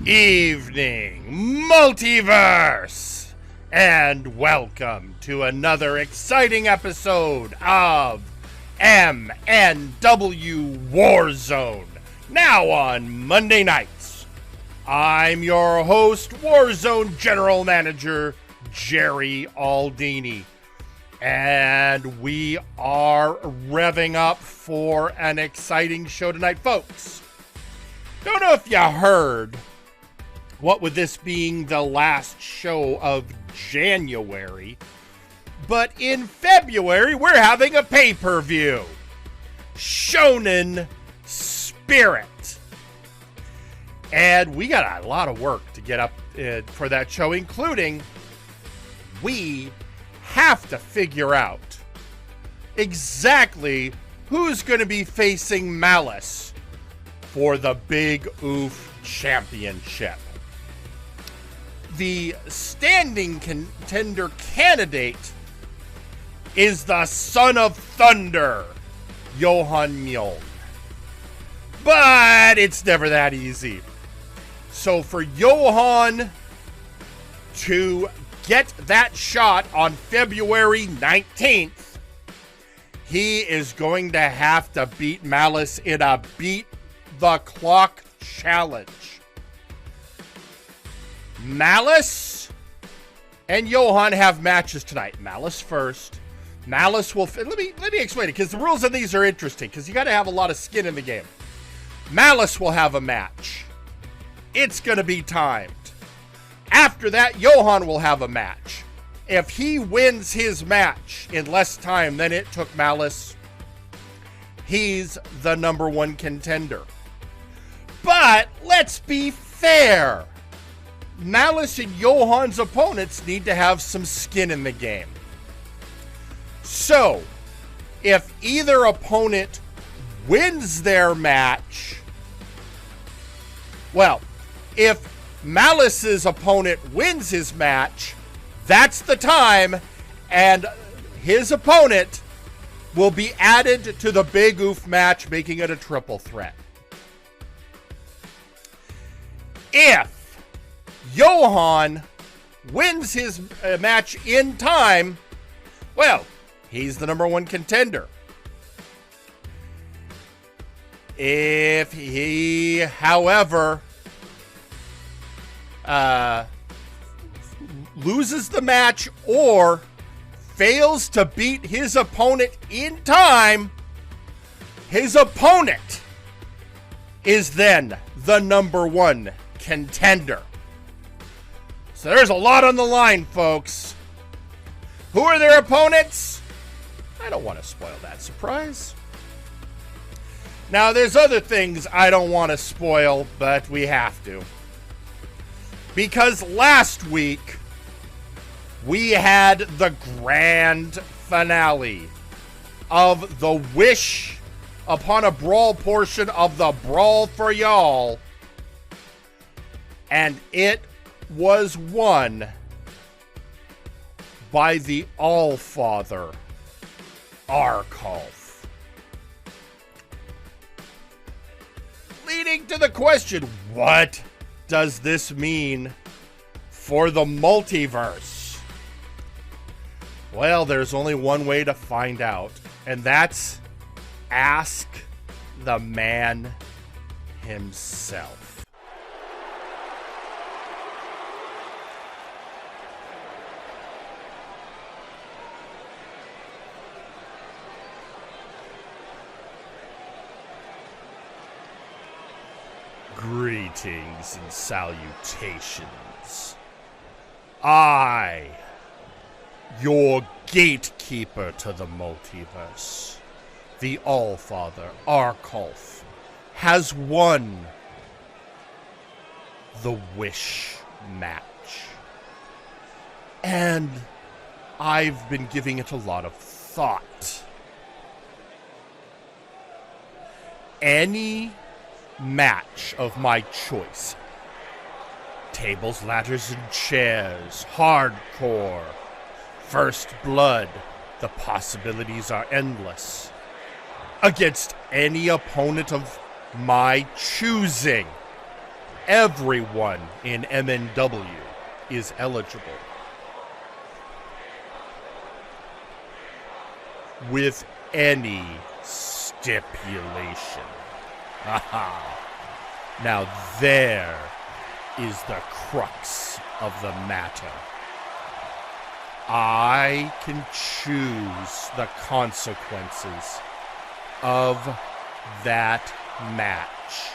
evening, Multiverse, and welcome to another exciting episode of MNW Warzone, now on Monday nights. I'm your host, Warzone General Manager Jerry Aldini, and we are revving up for an exciting show tonight, folks. Don't know if you heard, what with this being the last show of January, but in February we're having a pay-per-view, Shonen Spirit, and we got a lot of work to get up for that show, including we have to figure out exactly who's going to be facing Malice for the Big Oof Championship. The standing contender candidate is the Son of Thunder, Johan Mjoln. But it's never that easy. So for Johan to get that shot on February 19th, he is going to have to beat Malice in a beat the clock challenge. Malice and Johan have matches tonight. Malice first. Malice will... Let me explain it, because the rules of these are interesting, because you got to have a lot of skin in the game. Malice will have a match. It's going to be timed. After that, Johan will have a match. If he wins his match in less time than it took Malice, he's the #1 contender. But let's be fair. Malice and Johan's opponents need to have some skin in the game. So, if either opponent wins their match, well, if Malice's opponent wins his match, that's the time, and his opponent will be added to the Big Oof match, making it a triple threat. If Johan wins his match in time, well, he's the #1 contender. If he, however, loses the match or fails to beat his opponent in time, his opponent is then the #1 contender. So there's a lot on the line, folks. Who are their opponents? I don't want to spoil that surprise. Now, there's other things I don't want to spoil, but we have to. Because last week, we had the grand finale of the Wish Upon a Brawl portion of the Brawl for Y'all. And it was won by the All-Father, Arcolf. Leading to the question, what does this mean for the multiverse? Well, there's only one way to find out, and that's ask the man himself. Greetings and salutations. I, your gatekeeper to the multiverse, the All-Father, Arcolf, has won the Wish match. And I've been giving it a lot of thought. Any match of my choice, tables, ladders, and chairs, hardcore, first blood, the possibilities are endless, against any opponent of my choosing, everyone in MNW is eligible. With any stipulation. Aha. Now there is the crux of the matter. I can choose the consequences of that match.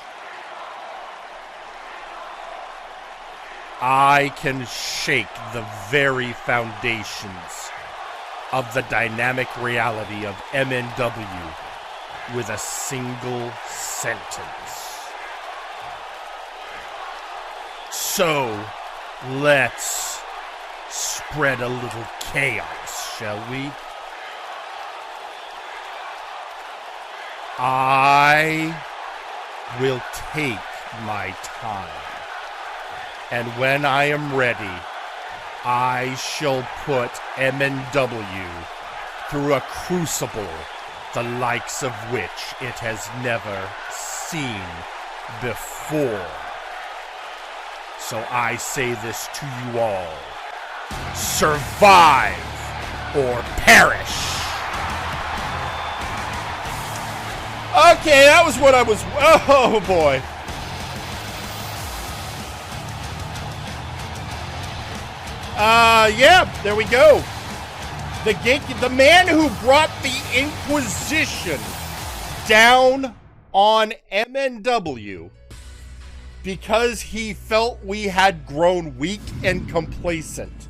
I can shake the very foundations of the dynamic reality of MNW with a single sentence. So, let's spread a little chaos, shall we? I will take my time, and when I am ready, I shall put MNW through a crucible the likes of which it has never seen before. So I say this to you all. Survive or perish. Okay, that was what I was... Oh, boy. Yeah, there we go. The man who brought the Inquisition down on MNW because he felt we had grown weak and complacent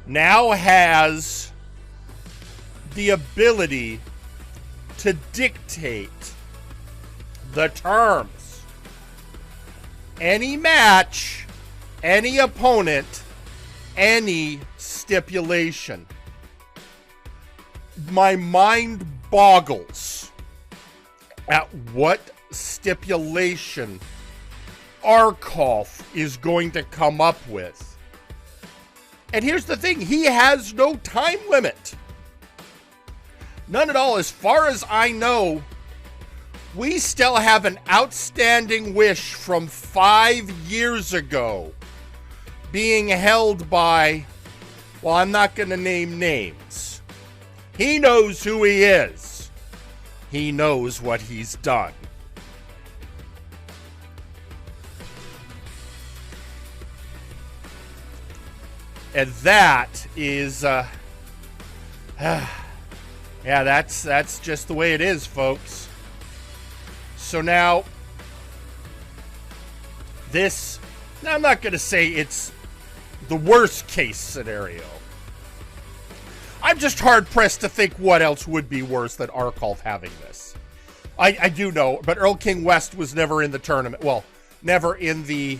now has the ability to dictate the terms. Any match, any opponent, any stipulation. My mind boggles at what stipulation Arcolf is going to come up with. And here's the thing, he has no time limit. None at all. As far as I know, we still have an outstanding wish from 5 years ago being held by, well, I'm not going to name names. He knows who he is. He knows what he's done. And that is, yeah, that's just the way it is, folks. So now, this, I'm not going to say it's the worst case scenario. I'm just hard pressed to think what else would be worse than Arcolf having this. I do know, but Earl King West was never in the tournament. Well, never in the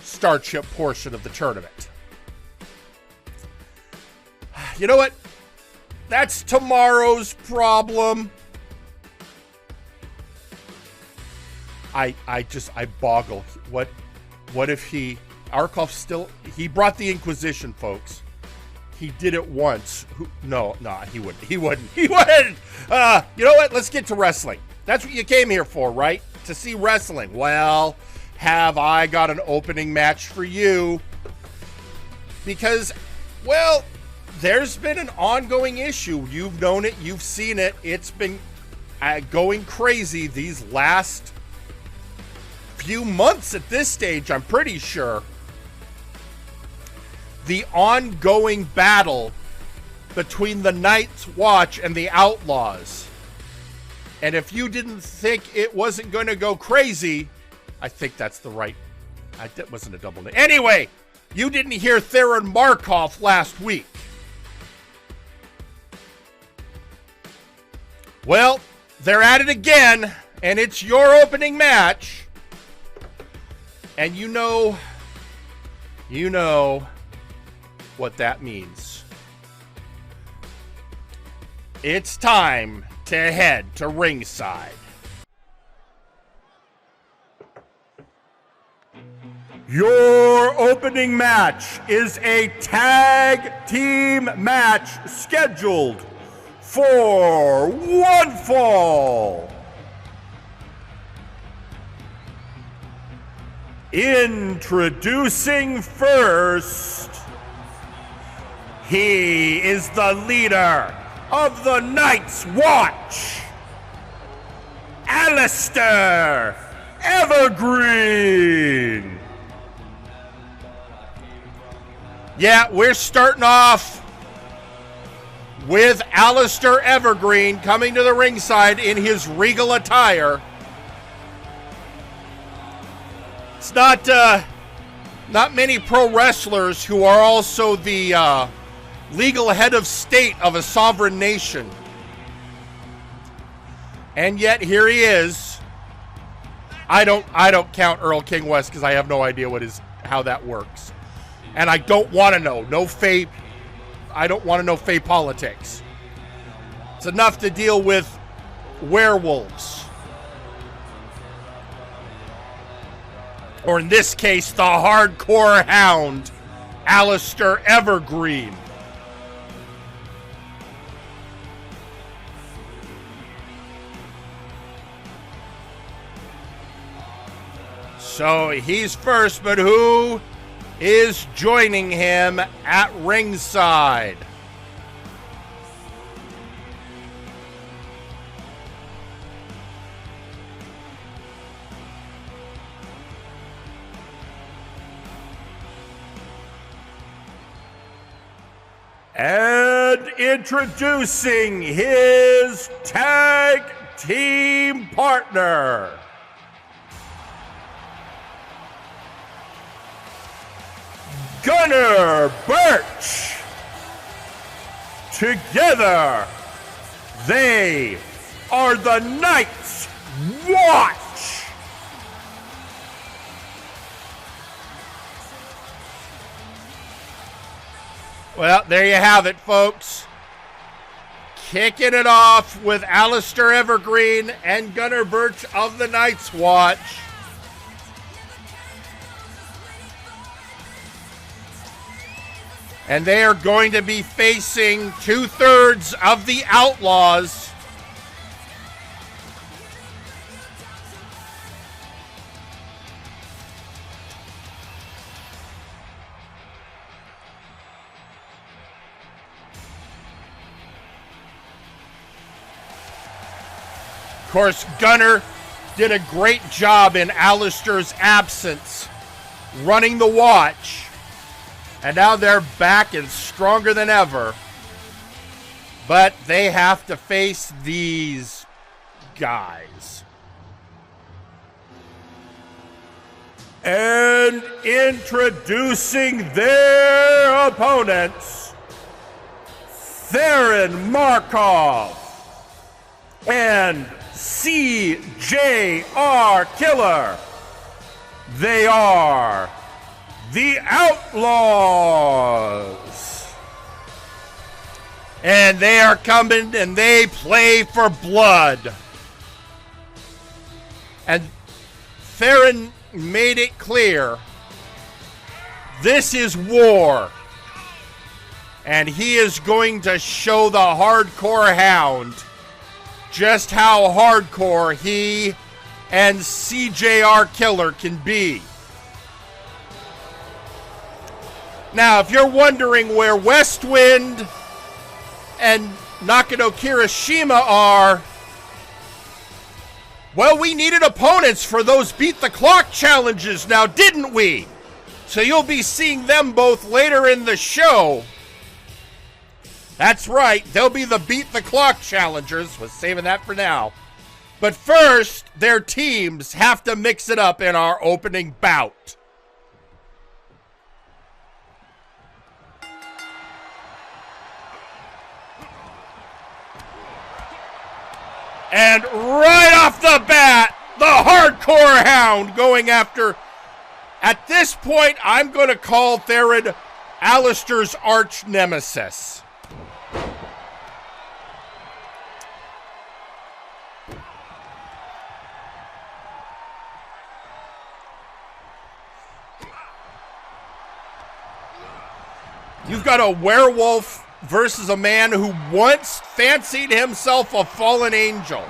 Starship portion of the tournament. You know what? That's tomorrow's problem. I boggle. What if Arcolf still, he brought the Inquisition, folks. He did it once. No, he wouldn't. He wouldn't. You know what? Let's get to wrestling. That's what you came here for, right? To see wrestling. Well, have I got an opening match for you? Because, well, there's been an ongoing issue. You've known it. You've seen it. It's been going crazy these last few months at this stage, I'm pretty sure. The ongoing battle between the Night's Watch and the Outlaws. And if you didn't think it wasn't going to go crazy, I think that's the right... That wasn't a double name. Anyway, you didn't hear Theron Markov last week. Well, they're at it again, and it's your opening match. And you know what that means. It's time to head to ringside. Your opening match is a tag team match scheduled for one fall. Introducing first, he is the leader of the Night's Watch, Alistair Evergreen. Yeah, we're starting off with Alistair Evergreen coming to the ringside in his regal attire. It's not many pro wrestlers who are also the legal head of state of a sovereign nation. And yet here he is. I don't count Earl King West because I have no idea how that works. And I don't want to know. I don't want to know Fey politics. It's enough to deal with werewolves. Or in this case, the hardcore hound, Alistair Evergreen. So he's first, but who is joining him at ringside? And introducing his tag team partner, Gunnar Birch. Together, they are the Night's Watch. Well, there you have it, folks. Kicking it off with Alistair Evergreen and Gunnar Birch of the Night's Watch. And they are going to be facing 2/3 of the Outlaws. Of course, Gunnar did a great job in Alistair's absence running the watch. And now they're back and stronger than ever. But they have to face these guys. And introducing their opponents, Theron Markov and CJR Killer. They are the Outlaws. And they are coming and they play for blood. And Theron made it clear, this is war. And he is going to show the hardcore hound just how hardcore he and CJR Killer can be. Now, if you're wondering where Westwind and Nakano Kirishima are, well, we needed opponents for those Beat the Clock challenges now, didn't we? So you'll be seeing them both later in the show. That's right, they'll be the Beat the Clock challengers. Was saving that for now. But first, their teams have to mix it up in our opening bout. And right off the bat, the hardcore hound going after. At this point, I'm going to call Theron Alistair's arch nemesis. You've got a werewolf versus a man who once fancied himself a fallen angel.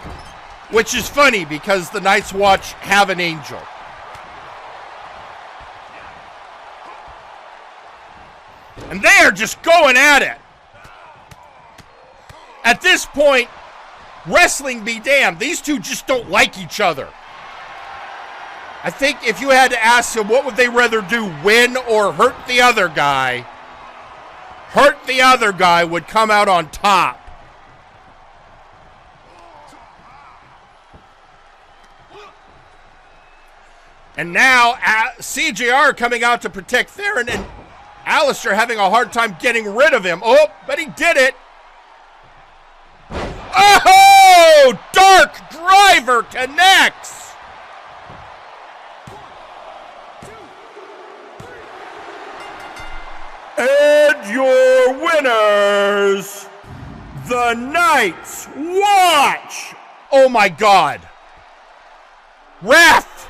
Which is funny because the Night's Watch have an angel. And they are just going at it. At this point, wrestling be damned, these two just don't like each other. I think if you had to ask them what would they rather do, win or hurt the other guy, hurt the other guy would come out on top. And now CJR coming out to protect Theron, and Alistair having a hard time getting rid of him. Oh, but he did it. Oh, Dark Driver connects. And your winners, the Night's Watch. Oh my God. Ref!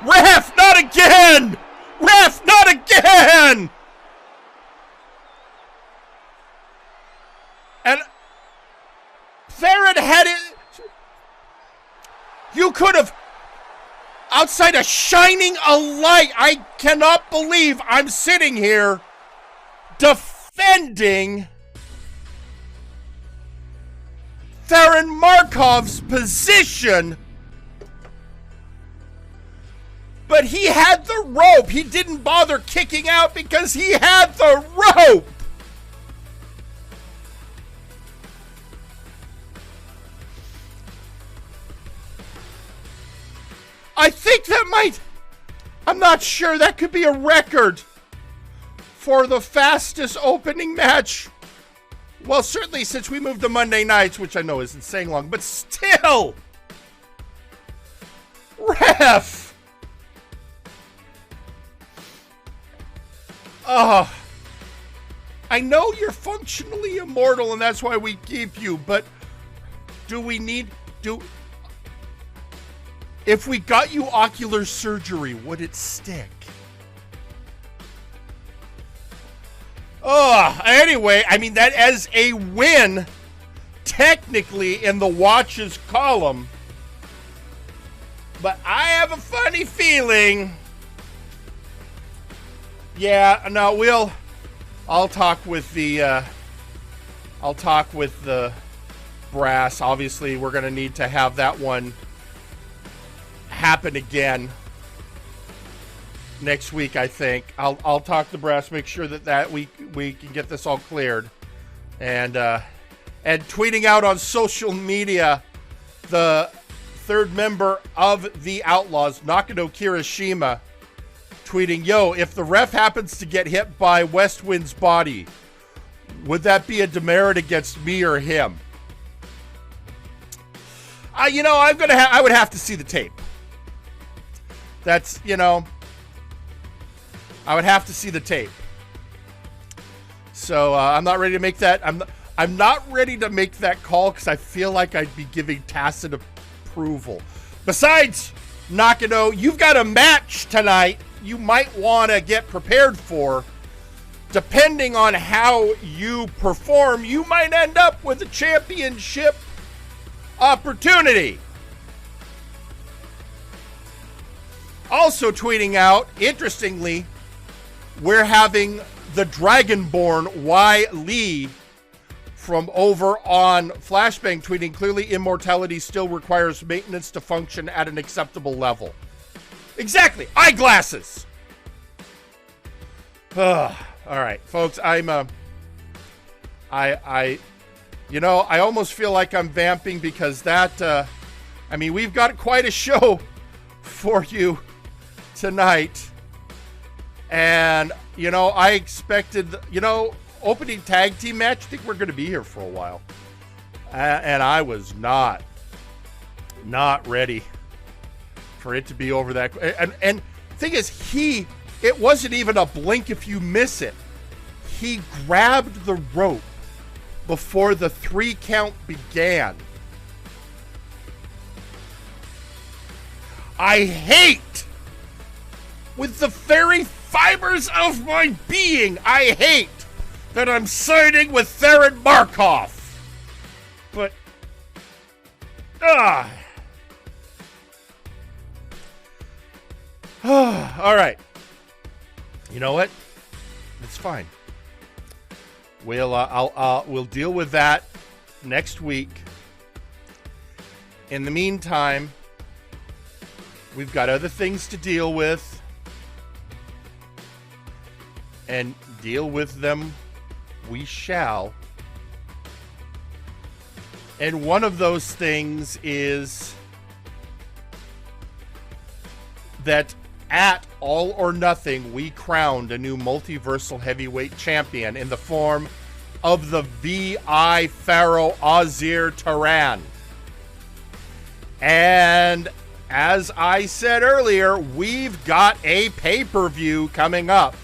Ref, not again! Ref, not again! And Theron had it. You could have, outside of shining a light, I cannot believe I'm sitting here defending Theron Markov's position. But he had the rope. He didn't bother kicking out because he had the rope. I think that might, I'm not sure, that could be a record for the fastest opening match. Well, certainly since we moved to Monday nights, which I know isn't saying long, but still. Ref. I know you're functionally immortal and that's why we keep you, but if we got you ocular surgery, would it stick? Anyway, I mean, that as a win, technically in the watches column, but I have a funny feeling. Yeah, no, I'll talk with the brass. Obviously, we're going to need to have that one happen again next week, I think. I'll talk to brass, make sure that we can get this all cleared. And tweeting out on social media, the third member of the Outlaws, Nakano Kirishima, tweeting, yo, if the ref happens to get hit by Westwind's body, would that be a demerit against me or him? I would have to see the tape. That's, I would have to see the tape. So I'm not ready to make that. I'm not ready to make that call because I feel like I'd be giving tacit approval. Besides, Nakano, you've got a match tonight you might want to get prepared for. Depending on how you perform, you might end up with a championship opportunity. Also tweeting out, interestingly, we're having the Dragonborn Y. Lee from over on Flashbang tweeting, clearly immortality still requires maintenance to function at an acceptable level. Exactly. Eyeglasses. All right, folks, I almost feel like I'm vamping because that, we've got quite a show for you tonight. And, I expected, opening tag team match, I think we're going to be here for a while. And I was not ready for it to be over that. And thing is, it wasn't even a blink if you miss it. He grabbed the rope before the 3 count began. I hate, with the very fibers of my being, I hate that I'm siding with Theron Markov. But, all right. You know what? It's fine. We'll deal with that next week. In the meantime, we've got other things to deal with, and deal with them we shall. And one of those things is that at All or Nothing, we crowned a new multiversal heavyweight champion in the form of the VI Pharaoh Ausir Taran. And as I said earlier, we've got a pay-per-view coming up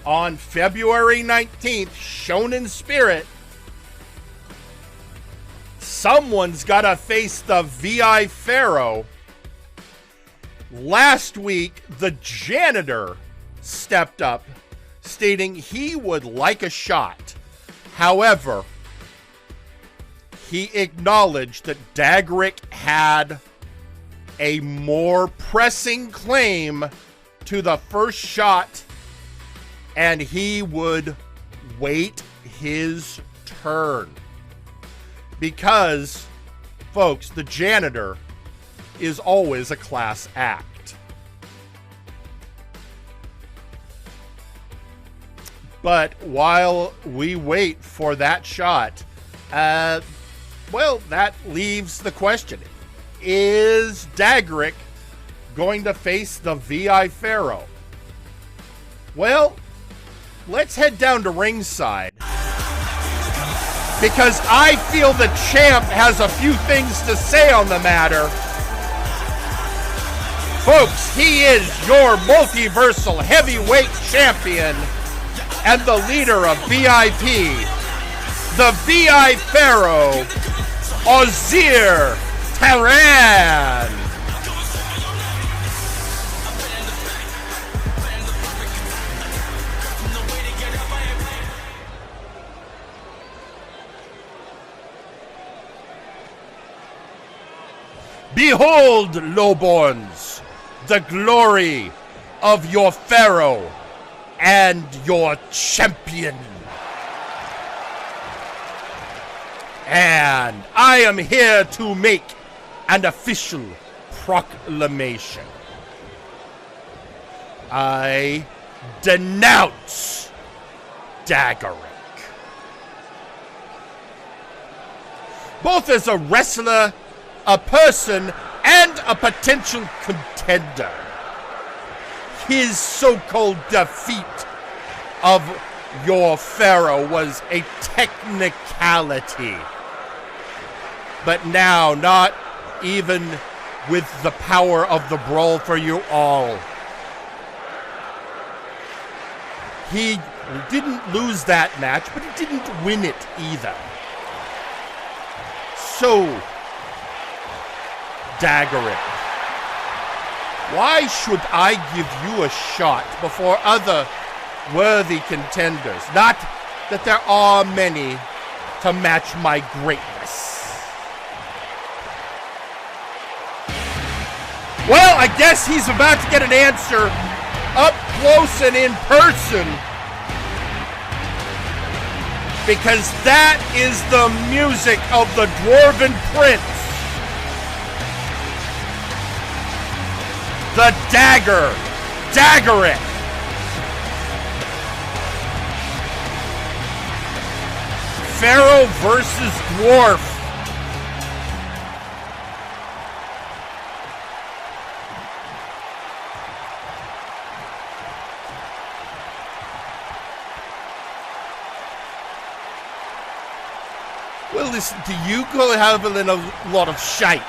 on February 19th, Shonen Spirit. Someone's got to face the VI Pharaoh. Last week, the janitor stepped up, stating he would like a shot. However, he acknowledged that Dagrik had a more pressing claim to the first shot, and he would wait his turn. Because, folks, the janitor is always a class act. But while we wait for that shot, well, that leaves the question. Is Dagrik going to face the VI Pharaoh? Well, let's head down to ringside, because I feel the champ has a few things to say on the matter. Folks, he is your multiversal heavyweight champion and the leader of VIP, the VI Pharaoh, Ausir Taran. Behold, lowborns, the glory of your Pharaoh and your champion. And I am here to make an official proclamation. I denounce Dagrik, both as a wrestler, a person, and a potential contender. His so-called defeat of your Pharaoh was a technicality. But now, not even with the power of the Brawl for You All, he didn't lose that match, but he didn't win it either. So, Dagrik, why should I give you a shot before other worthy contenders? Not that there are many to match my greatness. Well, I guess he's about to get an answer up close and in person, because that is the music of the Dwarven Prince, the Dagger, Dagrik. Pharaoh versus Dwarf. Well, listen to you, having a lot of shite.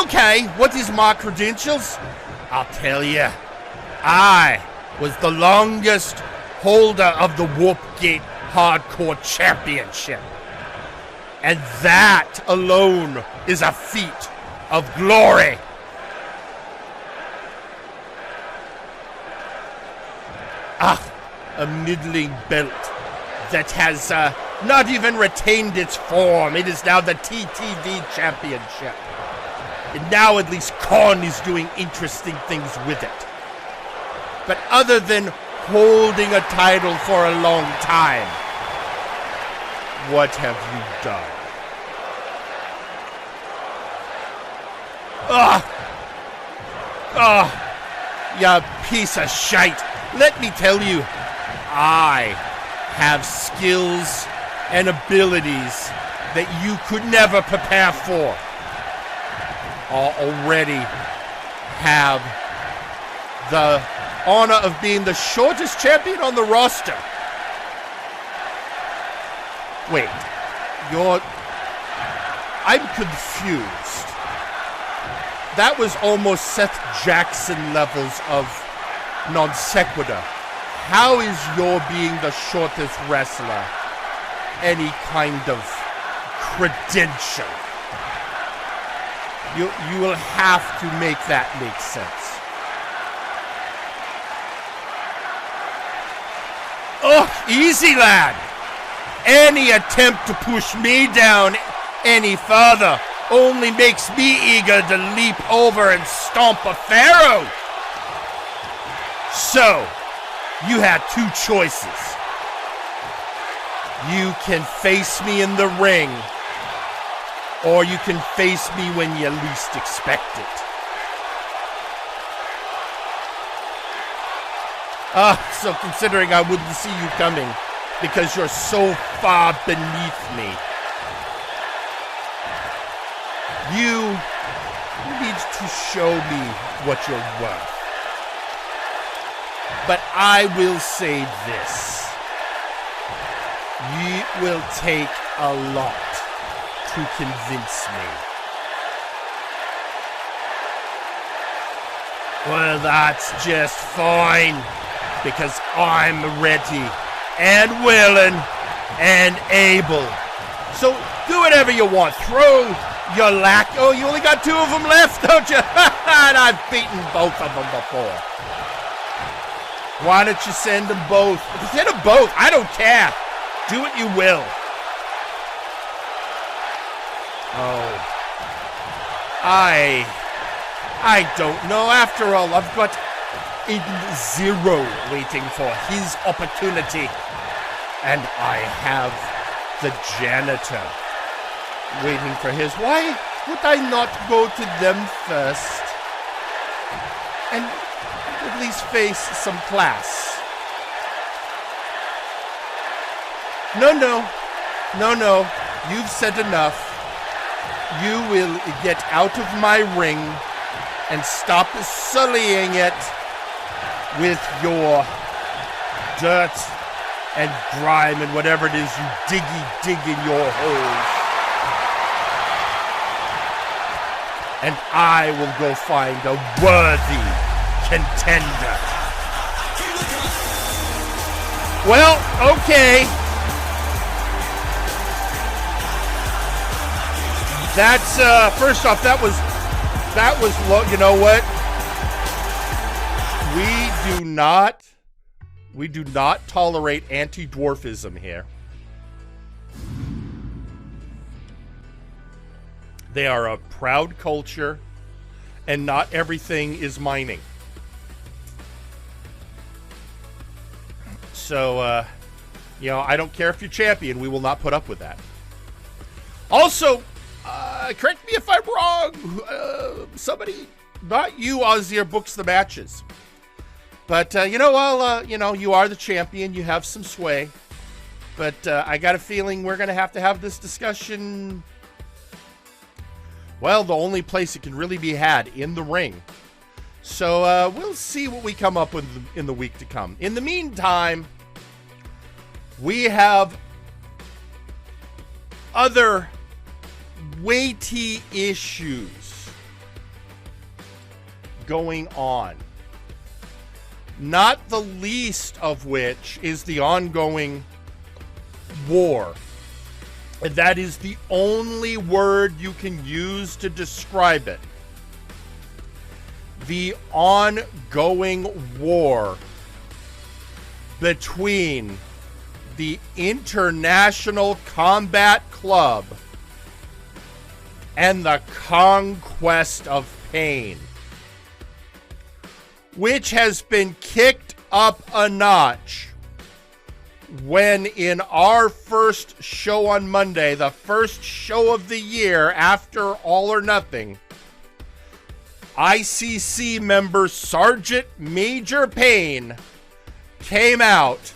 Okay, what is my credentials? I'll tell you. I was the longest holder of the Warpgate Hardcore Championship. And that alone is a feat of glory. A middling belt that has not even retained its form. It is now the TTV Championship. And now at least Khan is doing interesting things with it. But other than holding a title for a long time, What have you done? Ugh! Ugh! You piece of shite! Let me tell you, I have skills and abilities that you could never prepare for. I already have the honor of being the shortest champion on the roster. Wait, I'm confused. That was almost Seth Jackson levels of non sequitur. How is your being the shortest wrestler any kind of credential? You will have to make that make sense. Ugh, easy, lad. Any attempt to push me down any further only makes me eager to leap over and stomp a pharaoh. So, you had two choices. You can face me in the ring, or you can face me when you least expect it. So considering I wouldn't see you coming because you're so far beneath me, you need to show me what you're worth. But I will say this. It will take a lot to convince me. Well, that's just fine, because I'm ready and willing and able. So do whatever you want. Throw your lack. Oh, you only got two of them left, don't you? And I've beaten both of them before. Why don't you send them both? Send them both. I don't care. Do what you will. Oh. I don't know. After all, I've got Eden Zero waiting for his opportunity. And I have the janitor waiting for his. Why would I not go to them first? And at least face some class. No. You've said enough. You will get out of my ring and stop sullying it with your dirt and grime and whatever it is you dig in your holes. And I will go find a worthy contender. Well, okay. That's first off, that was low. You know what? We do not tolerate anti-dwarfism here. They are a proud culture, and not everything is mining. So, I don't care if you're champion. We will not put up with that. Also, correct me if I'm wrong. Somebody, not you, Ausir, books the matches. But, you are the champion. You have some sway. But I got a feeling we're going to have this discussion. Well, the only place it can really be had, in the ring. So we'll see what we come up with in the week to come. In the meantime, we have other weighty issues going on. Not the least of which is the ongoing war. And that is the only word you can use to describe it. The ongoing war between the International Combat Club and the Conquest of Pain, which has been kicked up a notch when in our first show on Monday, the first show of the year after All or Nothing, ICC member Sergeant Major Payne came out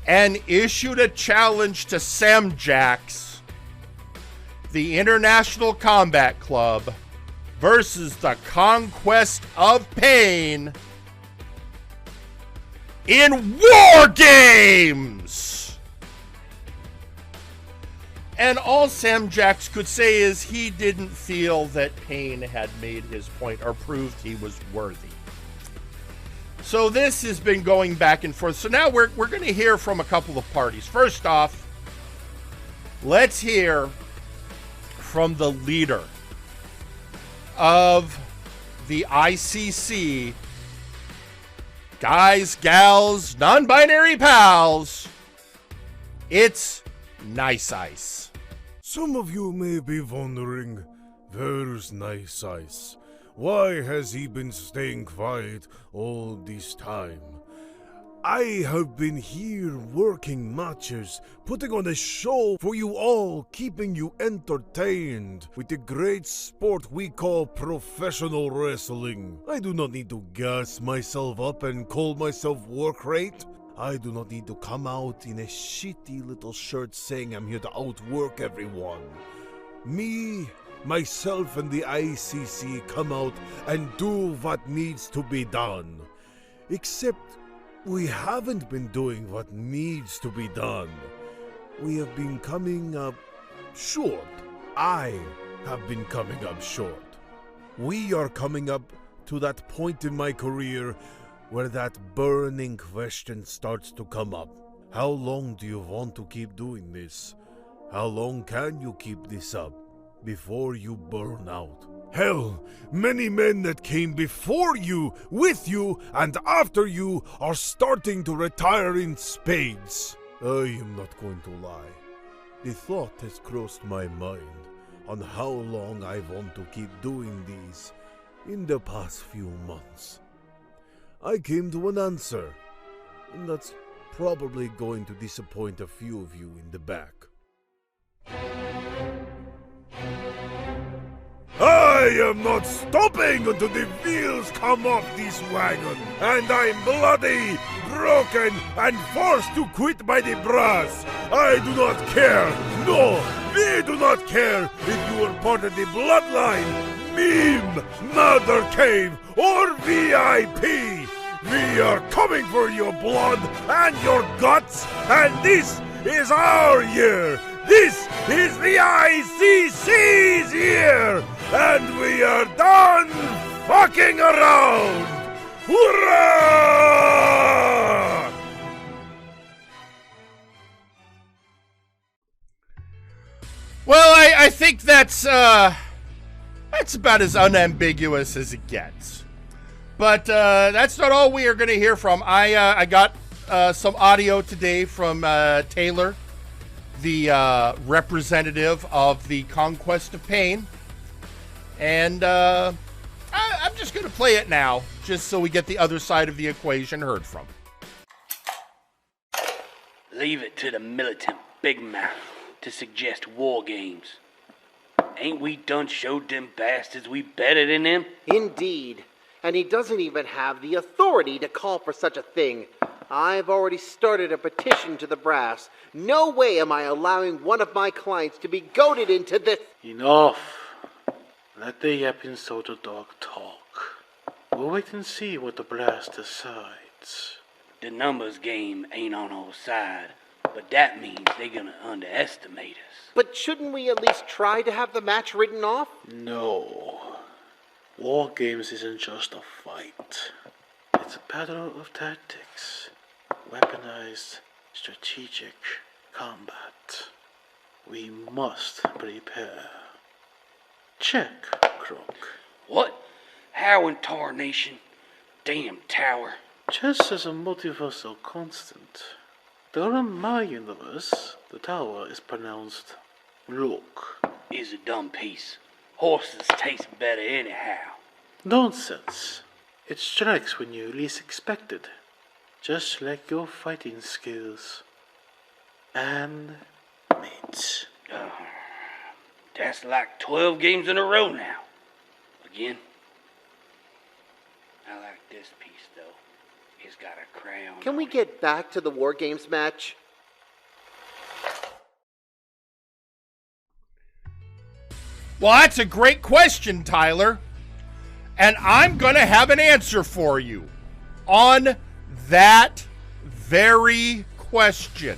and issued a challenge to Samjax, the International Combat Club, versus the Conquest of Pain in War Games! And all Samjax could say is he didn't feel that Payne had made his point or proved he was worthy. So this has been going back and forth. So now we're going to hear from a couple of parties. First off, let's hear from the leader of the ICC, guys, gals, non-binary pals. It's Nice Ice. Some of you may be wondering, where's Nice Ice? Why has he been staying quiet all this time? I have been here working matches, putting on a show for you all, keeping you entertained with the great sport we call professional wrestling. I do not need to gas myself up and call myself work rate. I do not need to come out in a shitty little shirt saying I'm here to outwork everyone. Me, myself, and the ICC come out and do what needs to be done. Except we haven't been doing what needs to be done. We have been coming up short. I have been coming up short. We are coming up to that point in my career where that burning question starts to come up. How long do you want to keep doing this? How long can you keep this up before you burn out? Hell, many men that came before you, with you, and after you are starting to retire in spades. I am not going to lie. The thought has crossed my mind on how long I want to keep doing these in the past few months. I came to an answer, and that's probably going to disappoint a few of you in the back. I am not stopping until the wheels come off this wagon, and I'm bloody, broken, and forced to quit by the brass. I do not care. No, we do not care if you are part of the bloodline, meme, mother cave, or VIP. We are coming for your blood and your guts, and this is our year. This is the ICC's year, and we are done fucking around! Hurrah! Well, I think that's about as unambiguous as it gets. But that's not all we are going to hear from. I got some audio today from Taylor, the representative of the Conquest of Pain. And I'm just going to play it now, just so we get the other side of the equation heard from. Leave it to the militant big mouth to suggest war games. Ain't we done showed them bastards we better than them? Indeed. And he doesn't even have the authority to call for such a thing. I've already started a petition to the brass. No way am I allowing one of my clients to be goaded into this. Enough. Let the yapping soda dog talk. We'll wait and see what the brass decides. The numbers game ain't on our side, but that means they're gonna underestimate us. But shouldn't we at least try to have the match written off? No. War games isn't just a fight. It's a battle of tactics. Weaponized, strategic combat. We must prepare. Check, Crook. What? How in tarnation? Damn tower. Just as a multiversal constant, during my universe, the tower is pronounced Look. Is a dumb piece. Horses taste better anyhow. Nonsense. It strikes when you least expect it. just like your fighting skills. And mates. That's like 12 games in a row now. Again. I like this piece, though. It's got a crown. Can we get back to the War Games match? Well, that's a great question, Tyler. And I'm going to have an answer for you on that very question.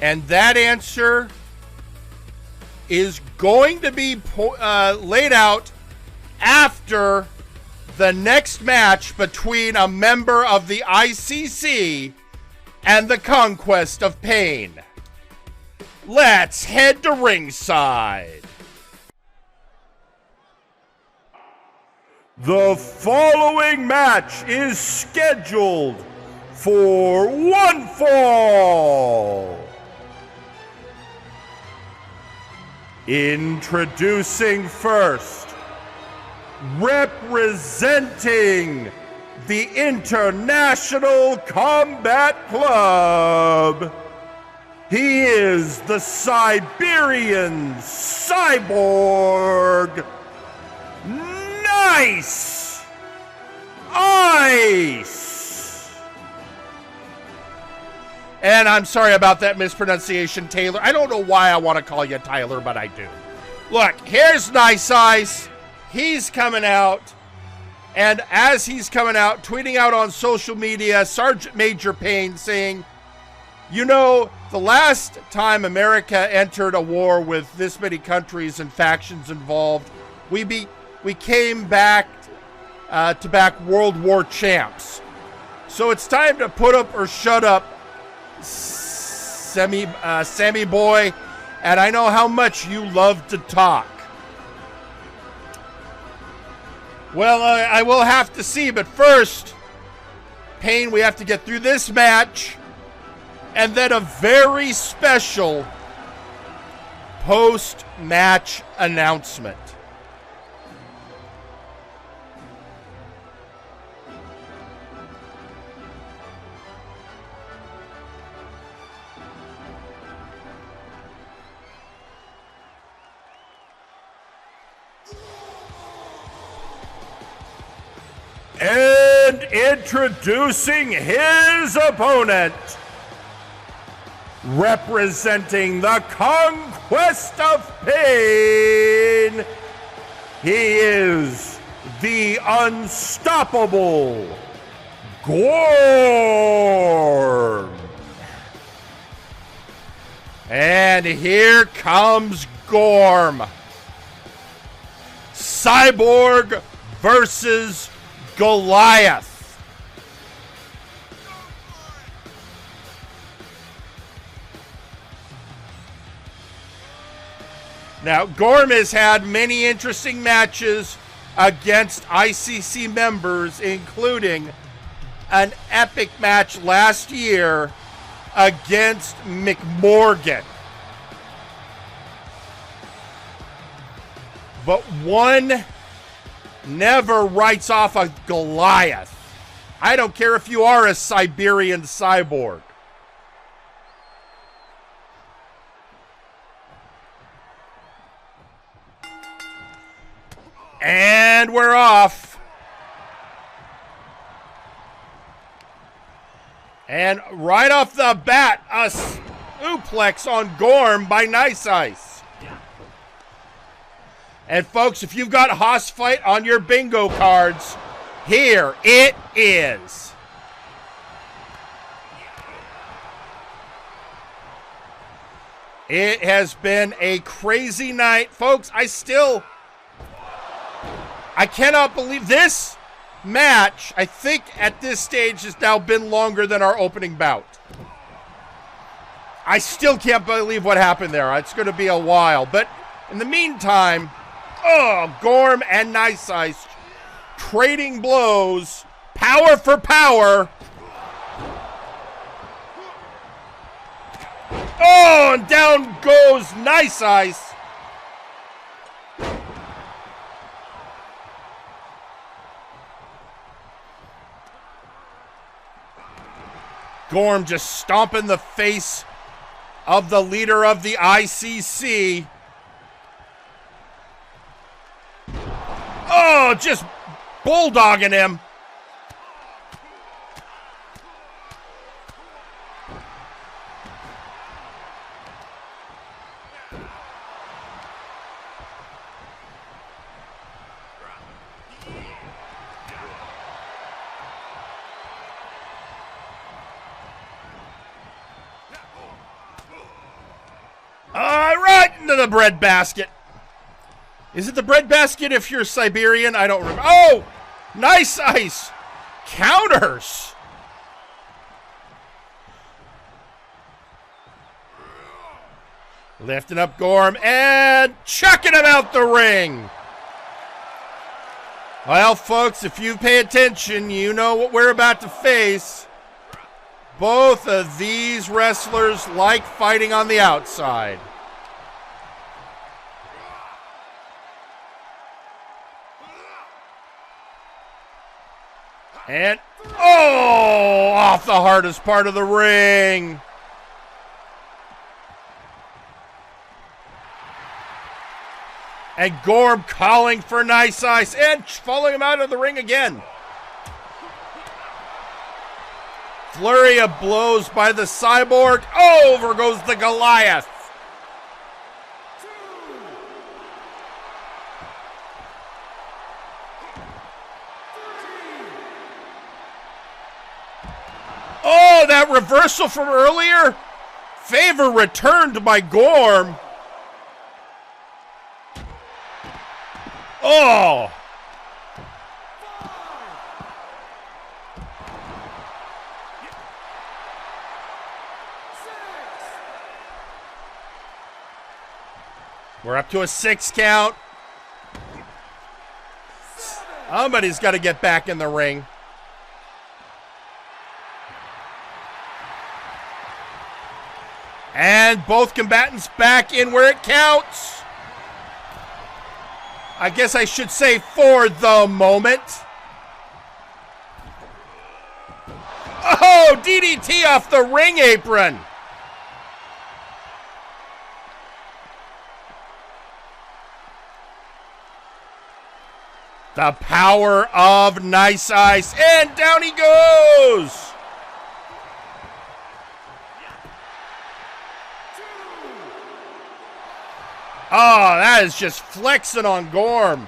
And that answer is going to be laid out after the next match between a member of the ICC and the Conquest of Pain. Let's head to ringside. The following match is scheduled for one fall. Introducing first, representing the International Combat Club, he is the Siberian Cyborg, Nice Ice. And I'm sorry about that mispronunciation, Taylor. I don't know why I want to call you Tyler, but I do. Look, here's Nice Ice. He's coming out. And as he's coming out, tweeting out on social media, Sergeant Major Payne saying, you know, the last time America entered a war with this many countries and factions involved, we came back to back World War champs. So it's time to put up or shut up, Sammy boy, and I know how much you love to talk. Well, I will have to see, but first, Payne, we have to get through this match, and then a very special post-match announcement. And introducing his opponent, representing the Conquest of Pain, he is the unstoppable Gorm. And here comes Gorm. Cyborg versus Goliath. Now, Gorm has had many interesting matches against ICC members, including an epic match last year against McMorgan. But one never writes off a Goliath. I don't care if you are a Siberian cyborg. And we're off. And right off the bat, a suplex on Gorm by Nice Ice. And folks, if you've got Hoss Fight on your bingo cards, here it is. It has been a crazy night. Folks, I cannot believe this match, I think at this stage has now been longer than our opening bout. I still can't believe what happened there. It's going to be a while. But in the meantime, Gorm and Nice Ice trading blows, power for power. Oh, and down goes Nice Ice. Gorm just stomping the face of the leader of the ICC. Oh, just bulldogging him. Right into the bread basket. Is it the bread basket if you're Siberian? I don't remember. Oh, nice ice. Counters. Lifting up Gorm and chucking him out the ring. Well, folks, if you pay attention, you know what we're about to face. Both of these wrestlers like fighting on the outside. And, oh, off the hardest part of the ring. And Gorm calling for nice ice and following him out of the ring again. Flurry of blows by the Cyborg. Over goes the Goliath. Oh, that reversal from earlier. Favor returned by Gorm. Oh. We're up to a 6 count. Somebody's got to get back in the ring. And both combatants back in where it counts. I guess I should say for the moment. Oh, DDT off the ring apron. The power of nice ice. And down he goes. Oh, that is just flexing on Gorm.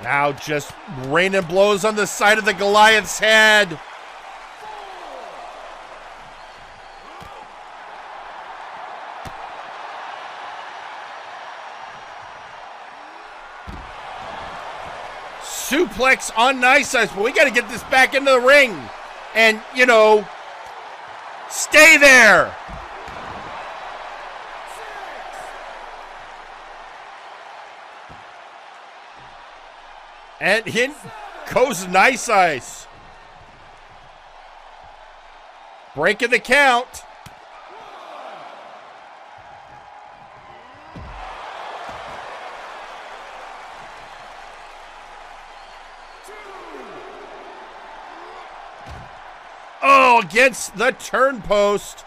Now just raining blows on the side of the Goliath's head. Suplex on nice ice, but we got to get this back into the ring. And, you know, stay there. And in goes nice ice. Breaking the count. Oh, against the turn post.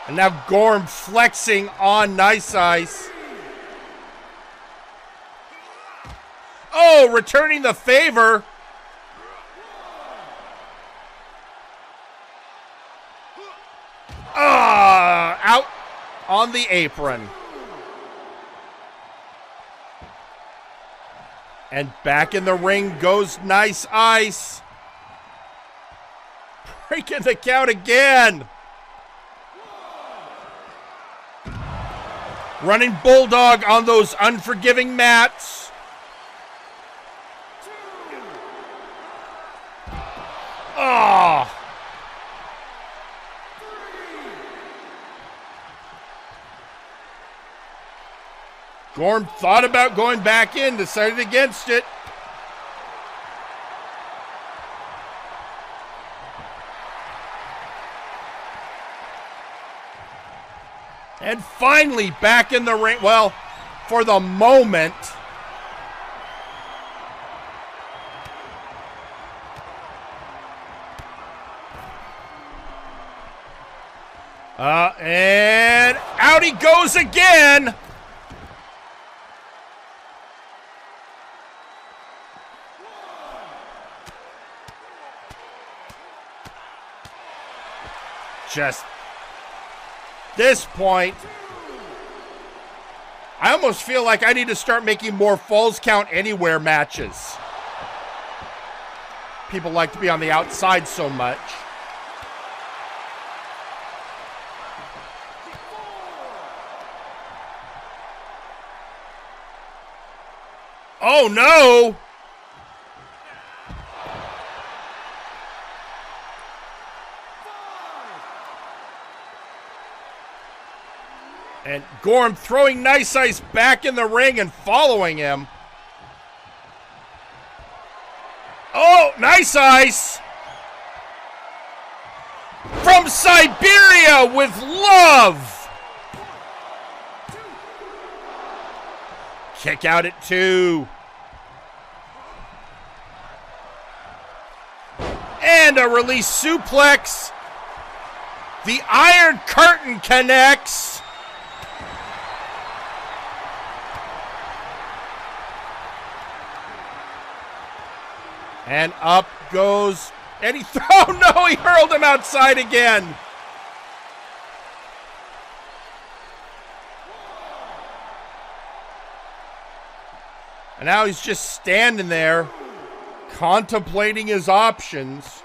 And now Gorm flexing on nice ice. Oh, returning the favor. Out on the apron. And back in the ring goes nice ice. Breaking the count again. Running bulldog on those unforgiving mats. Oh. Gorm thought about going back in, decided against it. And finally back in the ring. Well, for the moment. And out he goes again. Just this point, I almost feel like I need to start making more Falls Count Anywhere matches. People like to be on the outside so much. Oh no! And Gorm throwing Nice Ice back in the ring and following him. Oh, Nice Ice! From Siberia with love! Kick out at 2. And a release suplex. The Iron Curtain connects. And up goes, and he he hurled him outside again. And now he's just standing there, contemplating his options.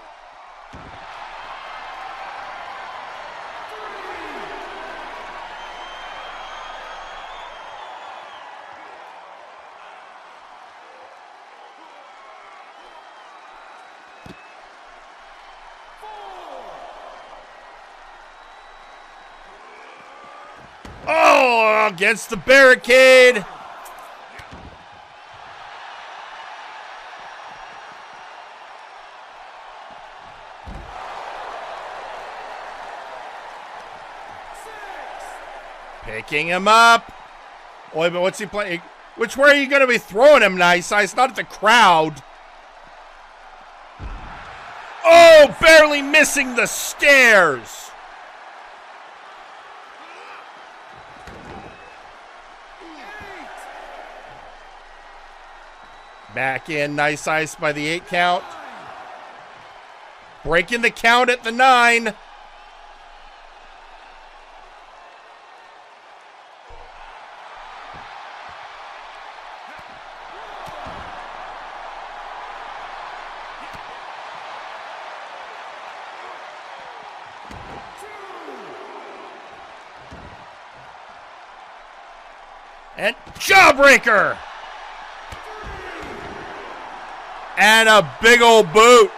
Oh, against the barricade. Picking him up. Oh, but what's he playing? Which way are you going to be throwing him, Nice Ice? Not at the crowd. Oh, barely missing the stairs. Back in, Nice Ice by the 8 count. Breaking the count at the 9. And Jawbreaker! And a big old boot.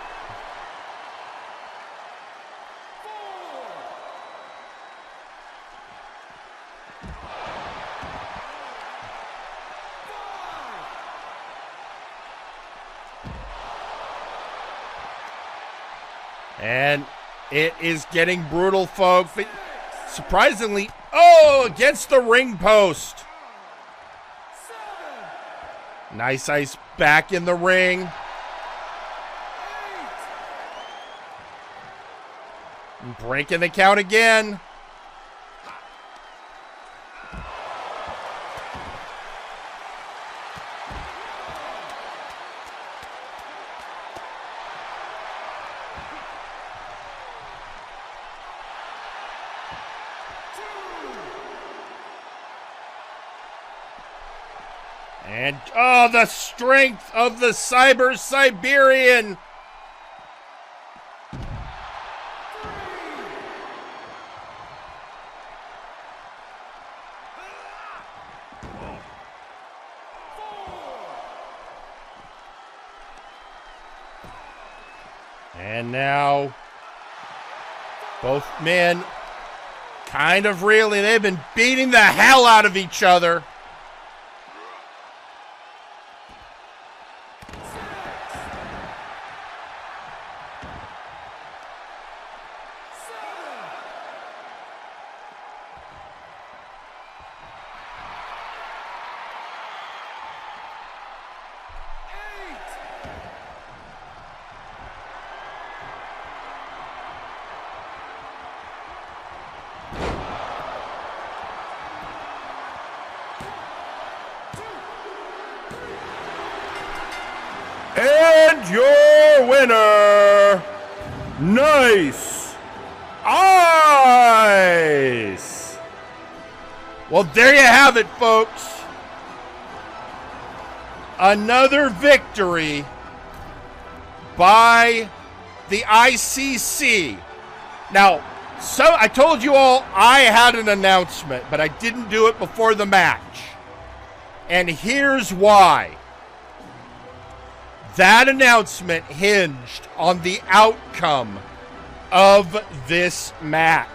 And it is getting brutal, folks. Surprisingly, against the ring post. Nice Ice back in the ring. Breaking the count again. And, the strength of the Cyber Siberian. And now, both men kind of really, they've been beating the hell out of each other. And your winner, Nice Ice. Well, there you have it, folks. Another victory by the ICC. Now, I told you all I had an announcement, but I didn't do it before the match. And here's why. That announcement hinged on the outcome of this match.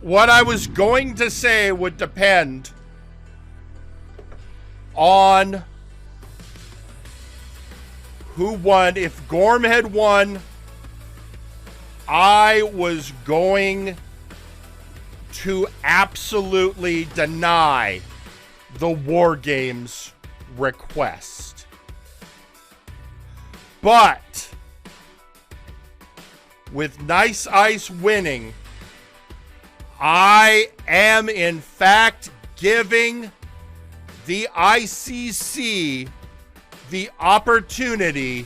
What I was going to say would depend on who won. If Gorm had won, I was going to absolutely deny the War Games request. But with Nice Ice winning, I am in fact giving the ICC the opportunity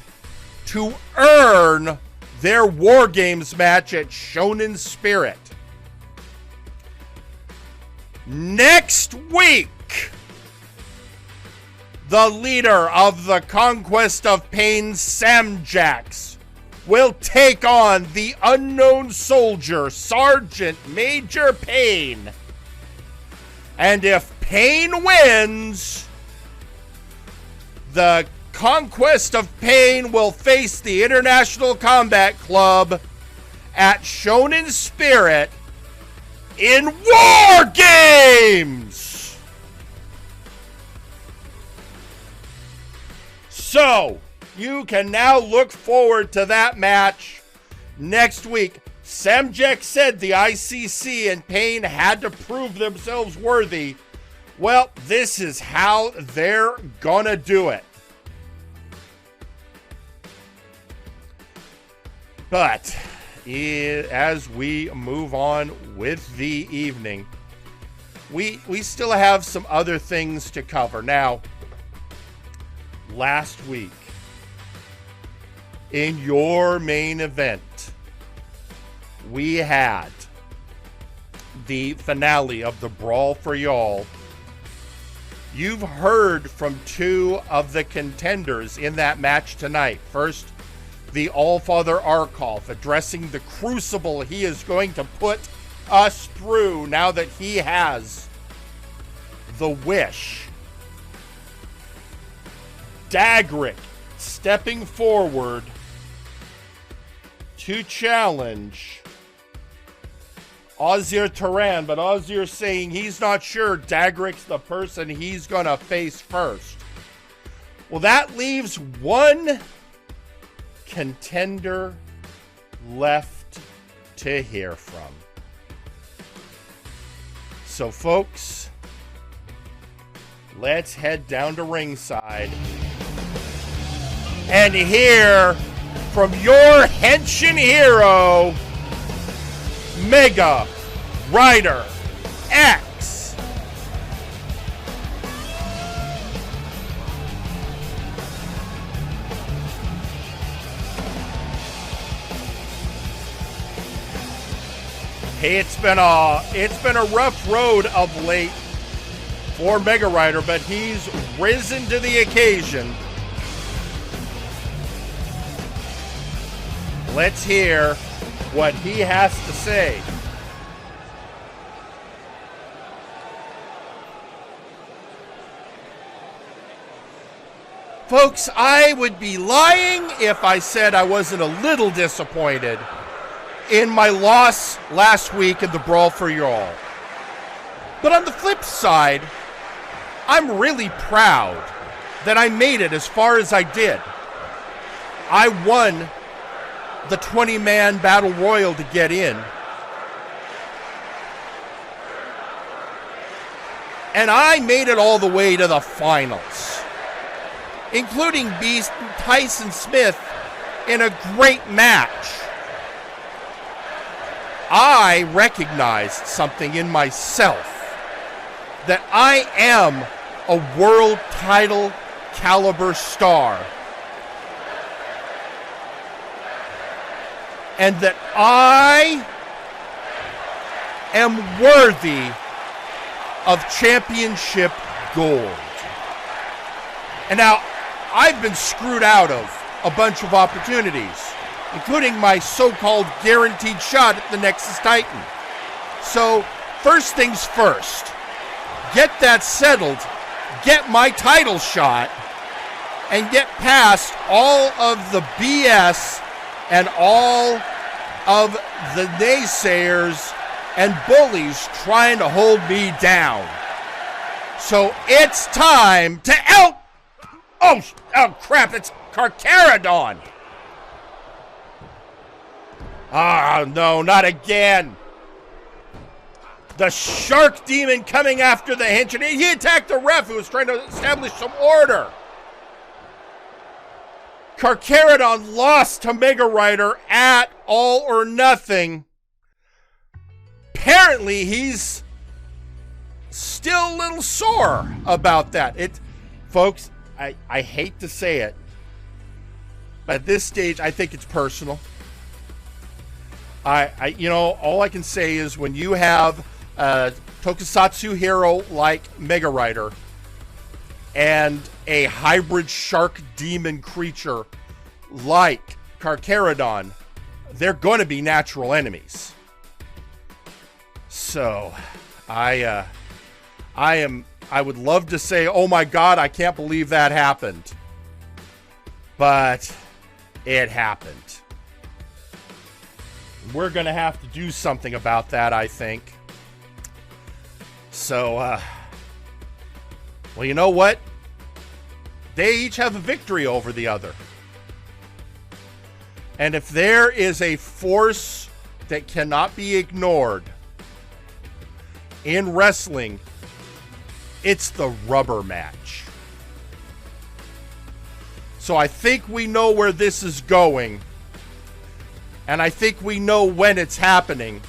to earn their War Games match at Shonen Spirit. Next week, the leader of the Conquest of Pain, Samjax, will take on the unknown soldier, Sergeant Major Pain. And if Pain wins, the Conquest of Pain will face the International Combat Club at Shonen Spirit in War Games. So, you can now look forward to that match next week. Samjek said the ICC and Pain had to prove themselves worthy. Well, this is how they're gonna do it. But as we move on with the evening, we still have some other things to cover. Now, last week, in your main event, we had the finale of the Brawl for Y'all. You've heard from two of the contenders in that match tonight. First, the Allfather Arcolf addressing the crucible he is going to put us through now that he has the wish. Dagrik stepping forward to challenge Ausir Taran, but Ausir saying he's not sure Dagrik's the person he's gonna face first. Well, that leaves one contender left to hear from. So, folks, let's head down to ringside and hear from your henshin hero, Mega Rider X. Hey, it's been a rough road of late for Mega Rider, but he's risen to the occasion. Let's hear what he has to say. Folks, I would be lying if I said I wasn't a little disappointed in my loss last week in the Brawl for Y'all. But on the flip side, I'm really proud that I made it as far as I did. I won the 20-man Battle Royal to get in. And I made it all the way to the finals, including beating Tyson Smyth in a great match. I recognized something in myself, that I am a world title caliber star. And that I am worthy of championship gold. And now, I've been screwed out of a bunch of opportunities, including my so-called guaranteed shot at the Nexus Titan. So, first things first, get that settled, get my title shot, and get past all of the BS and all of the naysayers and bullies trying to hold me down. So it's time to Oh crap, it's Carcharodon. Ah, no, not again. The shark demon coming after the henchman. He attacked the ref who was trying to establish some order. Carcharodon lost to Mega Rider at All or Nothing. Apparently, he's still a little sore about that. Folks, I hate to say it, but at this stage, I think it's personal. All I can say is when you have a tokusatsu hero like Mega Rider and a hybrid shark demon creature like Carcharodon, they're going to be natural enemies. So, I would love to say, oh my God, I can't believe that happened. But it happened. We're going to have to do something about that, I think. So, well, you know what? They each have a victory over the other. And if there is a force that cannot be ignored in wrestling, it's the rubber match. So I think we know where this is going. And I think we know when it's happening.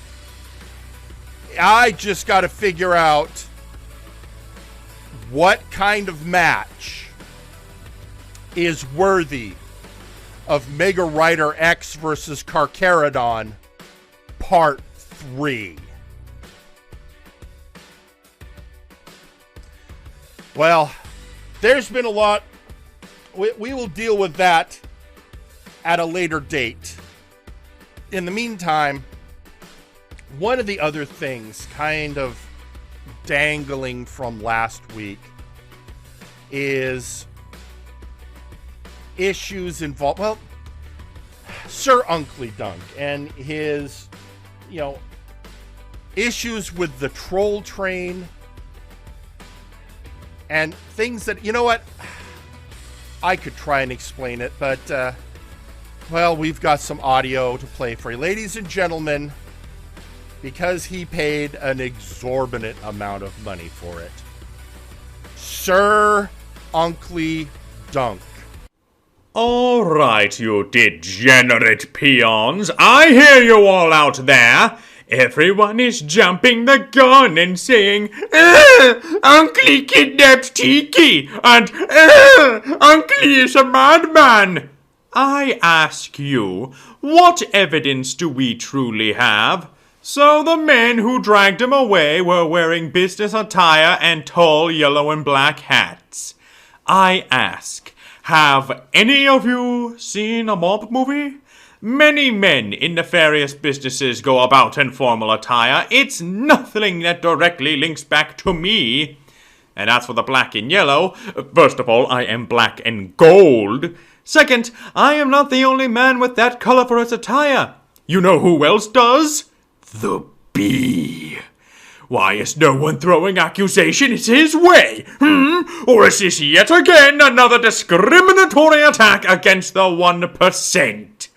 I just got to figure out what kind of match is worthy of Mega Rider X versus Carcharodon Part 3. Well, there's been a lot. We will deal with that at a later date. In the meantime, one of the other things kind of dangling from last week is issues involved, well, Sir Uncle Dunk and his, issues with the troll train and things that, I could try and explain it, but, well, we've got some audio to play for you. Ladies and gentlemen, because he paid an exorbitant amount of money for it, Sir Uncle Dunk. All right, you degenerate peons. I hear you all out there. Everyone is jumping the gun and saying, Uncle kidnapped Tiki, and Uncle is a madman. I ask you, what evidence do we truly have? So the men who dragged him away were wearing business attire and tall yellow and black hats. I ask, have any of you seen a mob movie? Many men in nefarious businesses go about in formal attire. It's nothing that directly links back to me. And as for the black and yellow, first of all, I am black and gold. Second, I am not the only man with that color for his attire. You know who else does? The Bee. Why is no one throwing accusations his way? Or is this yet again another discriminatory attack against the 1%?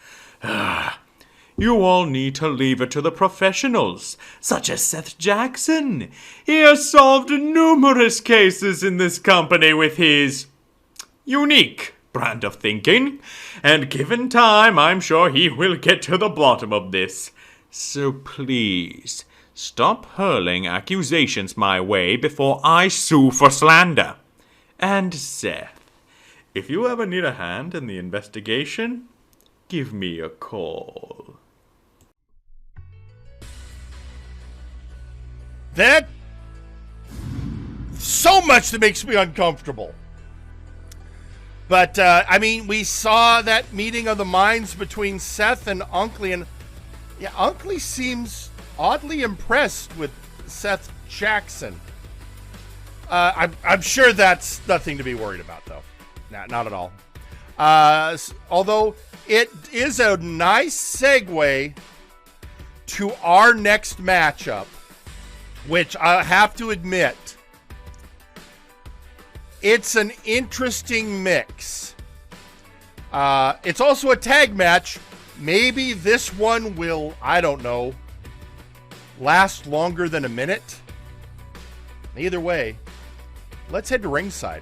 You all need to leave it to the professionals, such as Seth Jackson. He has solved numerous cases in this company with his unique brand of thinking, and given time, I'm sure he will get to the bottom of this. So please, stop hurling accusations my way before I sue for slander. And Seth, if you ever need a hand in the investigation, give me a call. That... so much that makes me uncomfortable. But, I mean, we saw that meeting of the minds between Seth and Unkley, and yeah, Unkley seems oddly impressed with Seth Jackson. I'm sure that's nothing to be worried about, though. Nah, not at all. Although it is a nice segue to our next matchup, which I have to admit, it's an interesting mix. It's also a tag match. Maybe this one will, I don't know, last longer than a minute. Either way, let's head to ringside.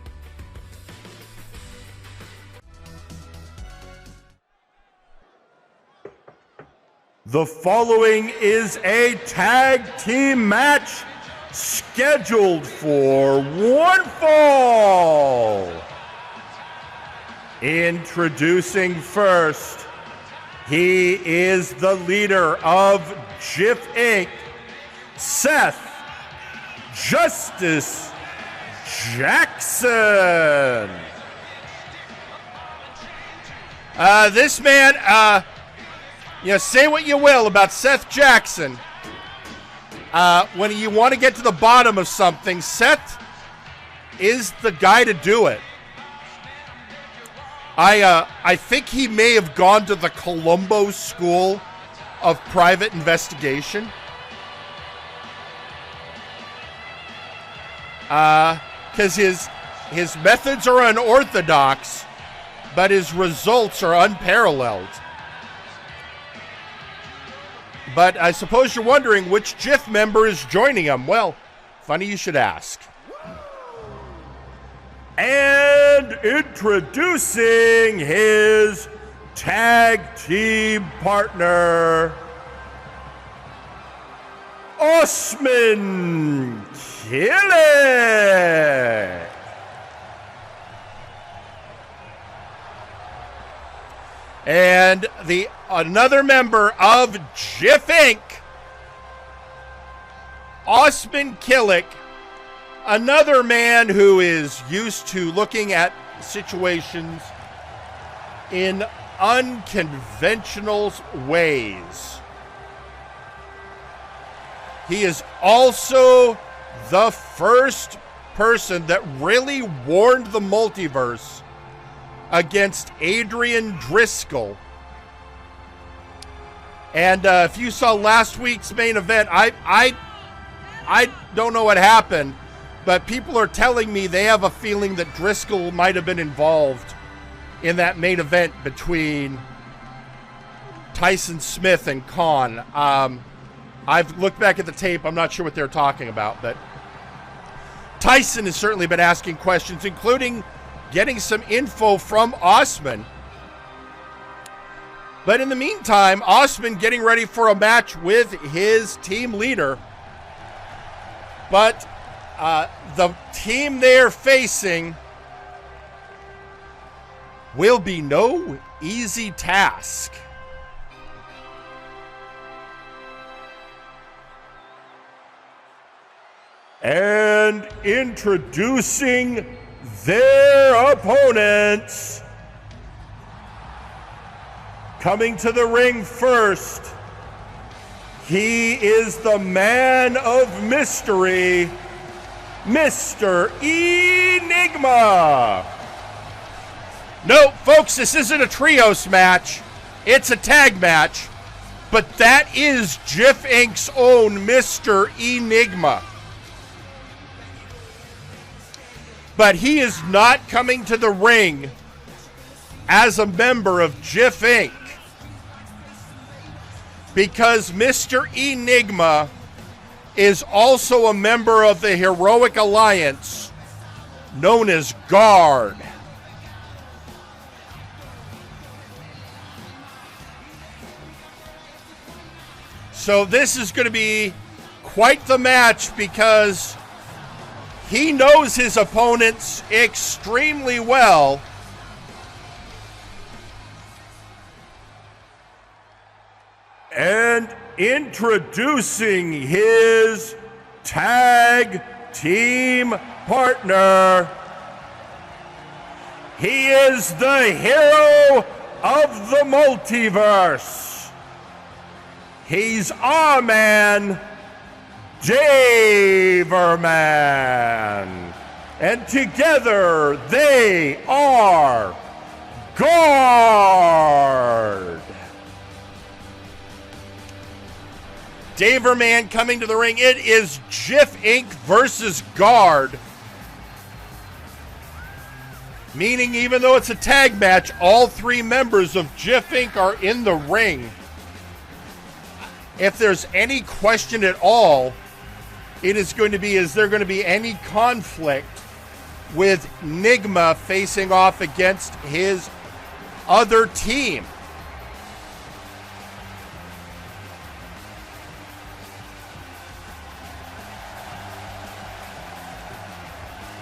The following is a tag team match scheduled for one fall. Introducing first, he is the leader of JIF Inc., Seth Justice Jackson. This man, say what you will about Seth Jackson. When you want to get to the bottom of something, Seth is the guy to do it. I think he may have gone to the Colombo School of Private Investigation. Because his methods are unorthodox, but his results are unparalleled. But I suppose you're wondering which JIF member is joining him. Well, funny you should ask. And introducing his tag team partner, Osman Killick. And another member of JIF Inc., Osman Killick, another man who is used to looking at situations in unconventional ways. He is also the first person that really warned the multiverse against Adrian Driscoll. And if you saw last week's main event, I don't know what happened, but people are telling me they have a feeling that Driscoll might have been involved in that main event between Tyson Smyth and Khan. I've looked back at the tape. I'm not sure what they're talking about, but Tyson has certainly been asking questions, including getting some info from Osman. But in the meantime, Osman getting ready for a match with his team leader. But the team they're facing will be no easy task. And introducing their opponents, coming to the ring first, he is the man of mystery, Mr. Enigma. No, folks, this isn't a trios match. It's a tag match. But that is JIF Inc.'s own Mr. Enigma. But he is not coming to the ring as a member of JIF Inc. because Mr. Enigma is also a member of the Heroic Alliance known as Guard. So this is going to be quite the match because He knows his opponents extremely well. And introducing his tag team partner, he is the hero of the multiverse. He's our man, Daverman. And together they are Guard. Daverman coming to the ring. It is JIF Inc. versus Guard. Meaning even though it's a tag match, all three members of JIF Inc. are in the ring. If there's any question at all, it is going to be, is there going to be any conflict with Nigma facing off against his other team?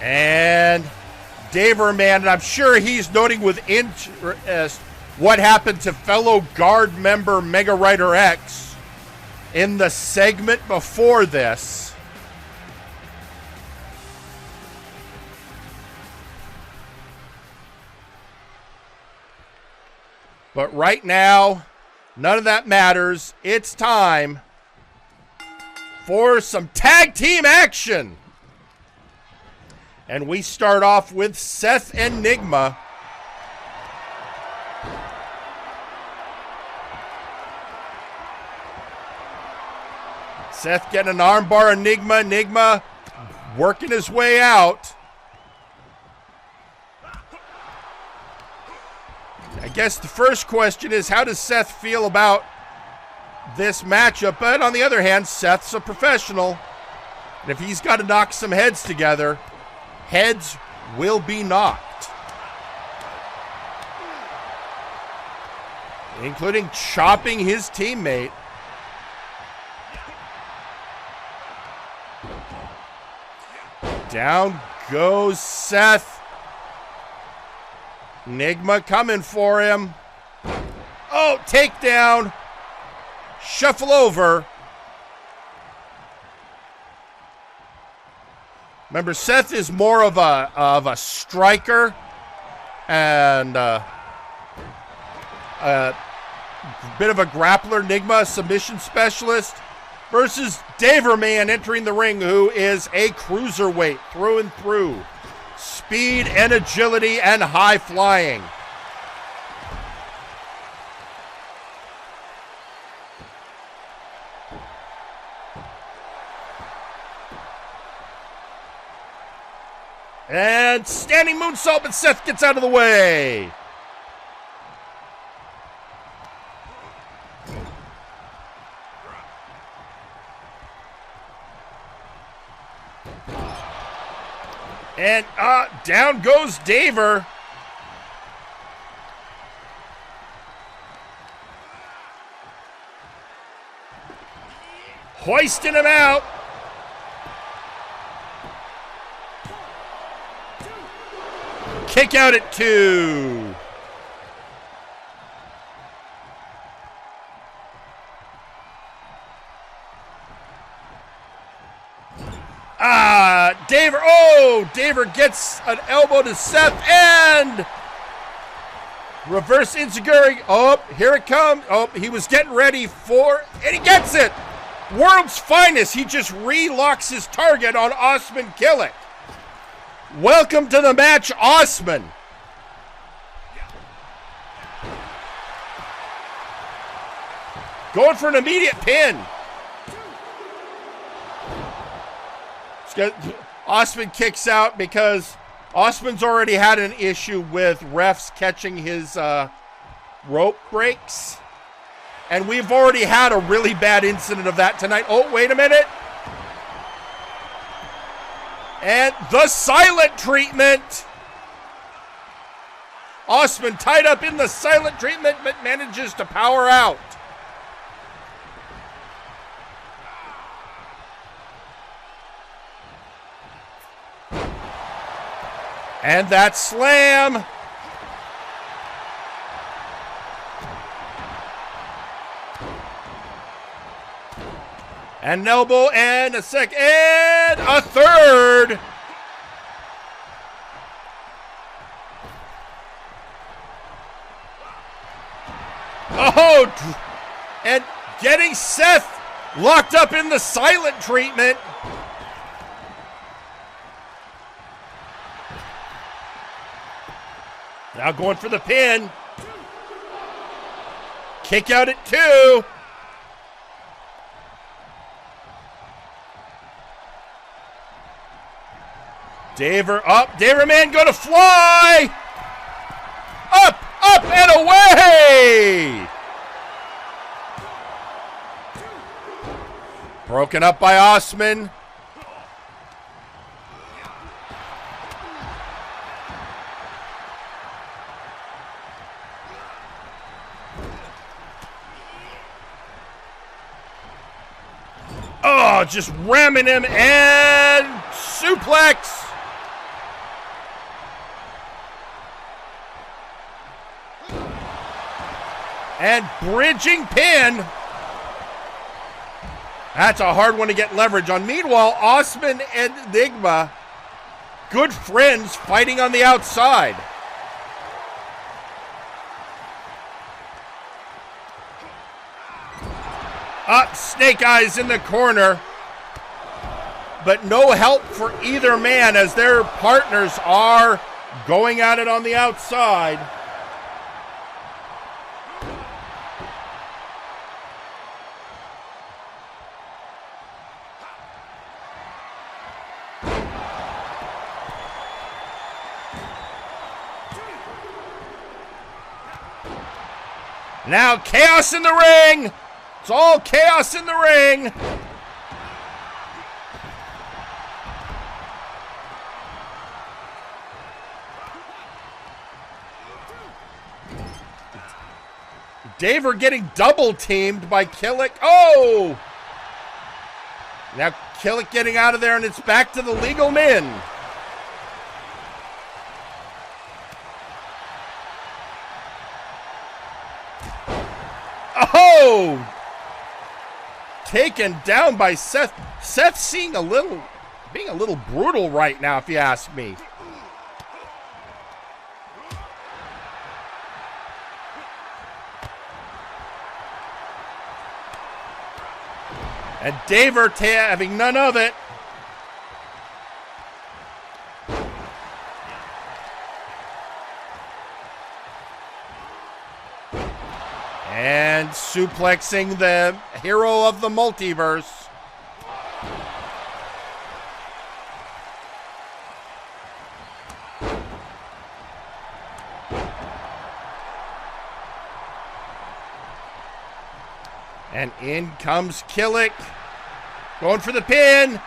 And Daverman, and I'm sure he's noting with interest what happened to fellow Guard member Mega Rider X in the segment before this. But right now, none of that matters. It's time for some tag team action. And we start off with Seth and Nigma. Seth getting an armbar on Nigma. Nigma working his way out. I guess the first question is, how does Seth feel about this matchup? But on the other hand, Seth's a professional. And if he's got to knock some heads together, heads will be knocked. Including chopping his teammate. Down goes Seth. Nigma coming for him. Oh, takedown. Shuffle over. Remember, Seth is more of a striker and a bit of a grappler. Nigma, a submission specialist, versus Daverman entering the ring, who is a cruiserweight through and through. Speed and agility and high flying. And standing moonsault, but Seth gets out of the way. And down goes Daver. Hoisting him out. Kick out at 2. Daver. Oh, Daver gets an elbow to Seth and reverse enziguri. Oh, here it comes. Oh, he was getting ready for, and he gets it. World's finest. He just relocks his target on Osman Killick. Welcome to the match, Osman. Going for an immediate pin. Osman kicks out because Osman's already had an issue with refs catching his rope breaks. And we've already had a really bad incident of that tonight. Oh, wait a minute. And the silent treatment. Osman tied up in the silent treatment, but manages to power out. And that slam. And elbow and a second and a third. Oh, and getting Seth locked up in the silent treatment. Now going for the pin. Kick out at 2. Daver up. Daver man going to fly. Up, up, and away. Broken up by Osman. Oh, just ramming him and suplex. And bridging pin. That's a hard one to get leverage on. Meanwhile, Osman and Enigma, good friends fighting on the outside. Up, Snake Eyes in the corner. But no help for either man as their partners are going at it on the outside. Now chaos in the ring. It's all chaos in the ring. Daver getting double teamed by Killick. Oh! Now Killick getting out of there, and it's back to the legal men. Oh! Taken down by Seth. Seth being a little brutal right now, if you ask me. And Daver having none of it. And suplexing the hero of the multiverse. And in comes Killick. Going for the pin.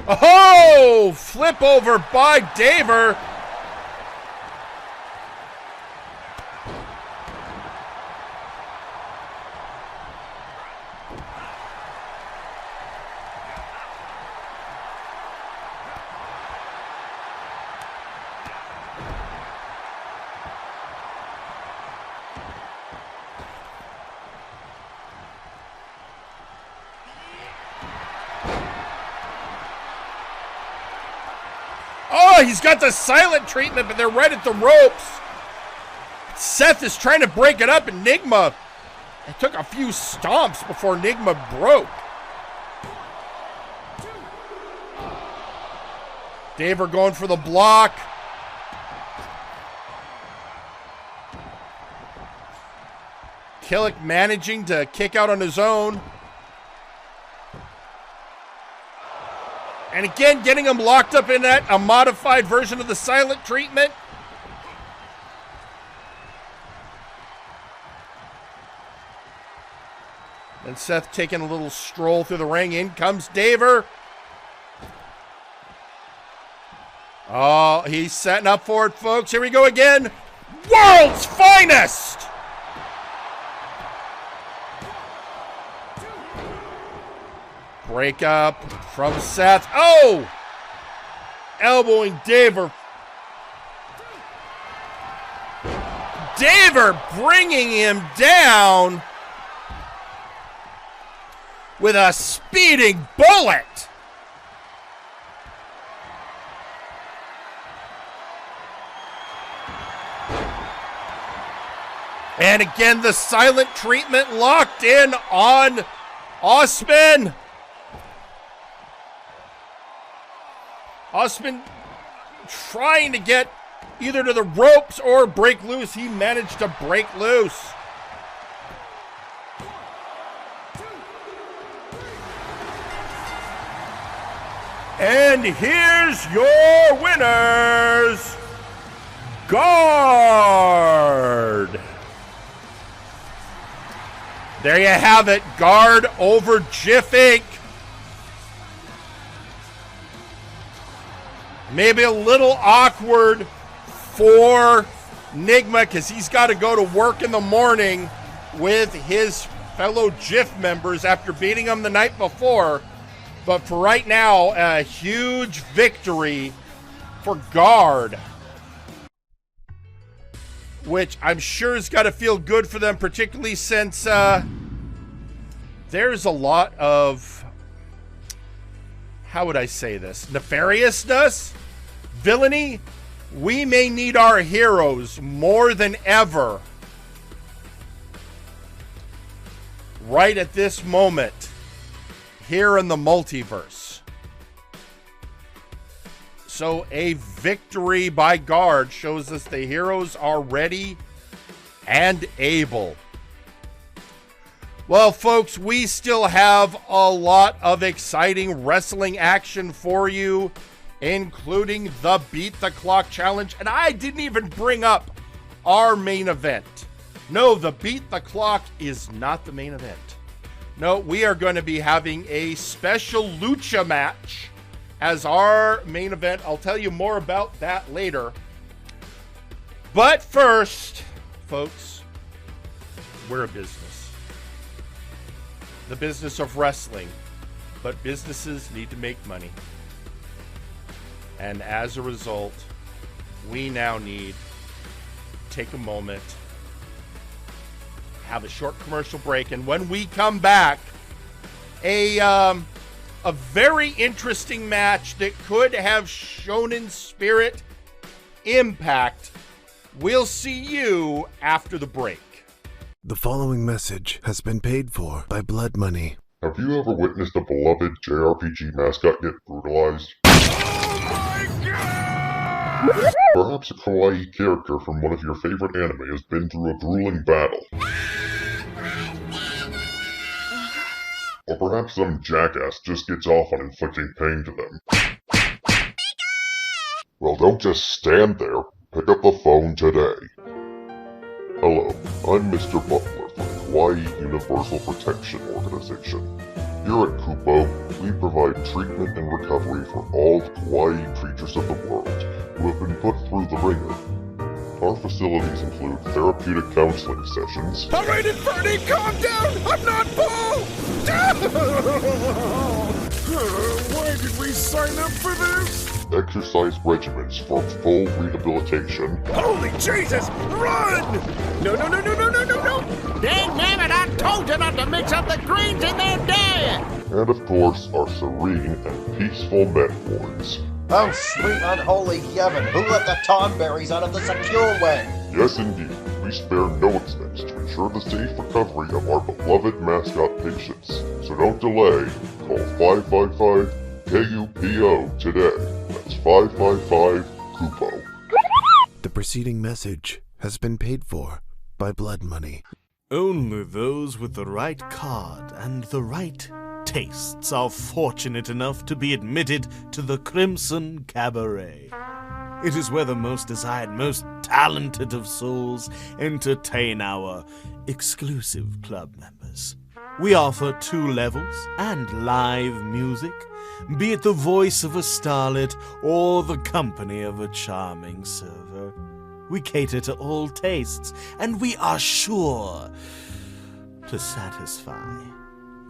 Oh! Flip over by Daver. Oh, he's got the silent treatment, but they're right at the ropes. Seth is trying to break it up. Enigma, it took a few stomps before Enigma broke. Daver going for the block. Killick managing to kick out on his own. And again, getting him locked up in that, a modified version of the silent treatment. And Seth taking a little stroll through the ring. In comes Daver. Oh, he's setting up for it, folks. Here we go again. World's finest! Break up from Seth. Oh! Elbowing Daver. Daver bringing him down with a speeding bullet. And again, the silent treatment locked in on Osman. Osman trying to get either to the ropes or break loose. He managed to break loose. And here's your winners, Guard. There you have it, Guard over JIF Inc. Maybe a little awkward for Nigma because he's got to go to work in the morning with his fellow JIF members after beating them the night before. But for right now, a huge victory for Guard, which I'm sure has got to feel good for them, particularly since there's a lot of, how would I say this, nefariousness, villainy. We may need our heroes more than ever right at this moment here in the multiverse. So a victory by Guard shows us the heroes are ready and able. Well, folks, we still have a lot of exciting wrestling action for you, including the Beat the Clock Challenge. And I didn't even bring up our main event. No, the Beat the Clock is not the main event. No, we are going to be having a special lucha match as our main event. I'll tell you more about that later. But first, folks, we're a business. The business of wrestling. But businesses need to make money. And as a result, we now need to take a moment, have a short commercial break, and when we come back, a very interesting match that could have Shonen Spirit impact. We'll see you after the break. The following message has been paid for by blood money. Have you ever witnessed a beloved JRPG mascot get brutalized? Perhaps a kawaii character from one of your favorite anime has been through a grueling battle. Or perhaps some jackass just gets off on inflicting pain to them. Well, don't just stand there. Pick up the phone today. Hello, I'm Mr. Butler from the Kawaii Universal Protection Organization. Here at Kupo, we provide treatment and recovery for all the kawaii creatures of the world who have been put through the ringer. Our facilities include therapeutic counseling sessions. Alright, Bernie, calm down! I'm not Paul! Why did we sign up for this? Exercise regimens for full rehabilitation. Holy Jesus! Run! No! Dang nabbit, I told you not to mix up the greens in their diet! And of course, our serene and peaceful med wards. Oh, sweet unholy heaven, who let the Tonberries out of the secure way? Yes, indeed. We spare no expense to ensure the safe recovery of our beloved mascot patients. So don't delay. Call 555-KUPO today. That's 555-KUPO. The preceding message has been paid for by blood money. Only those with the right card and the right tastes are fortunate enough to be admitted to the Crimson Cabaret. It is where the most desired, most talented of souls entertain our exclusive club members. We offer 2 levels and live music, be it the voice of a starlet or the company of a charming server. We cater to all tastes, and we are sure to satisfy.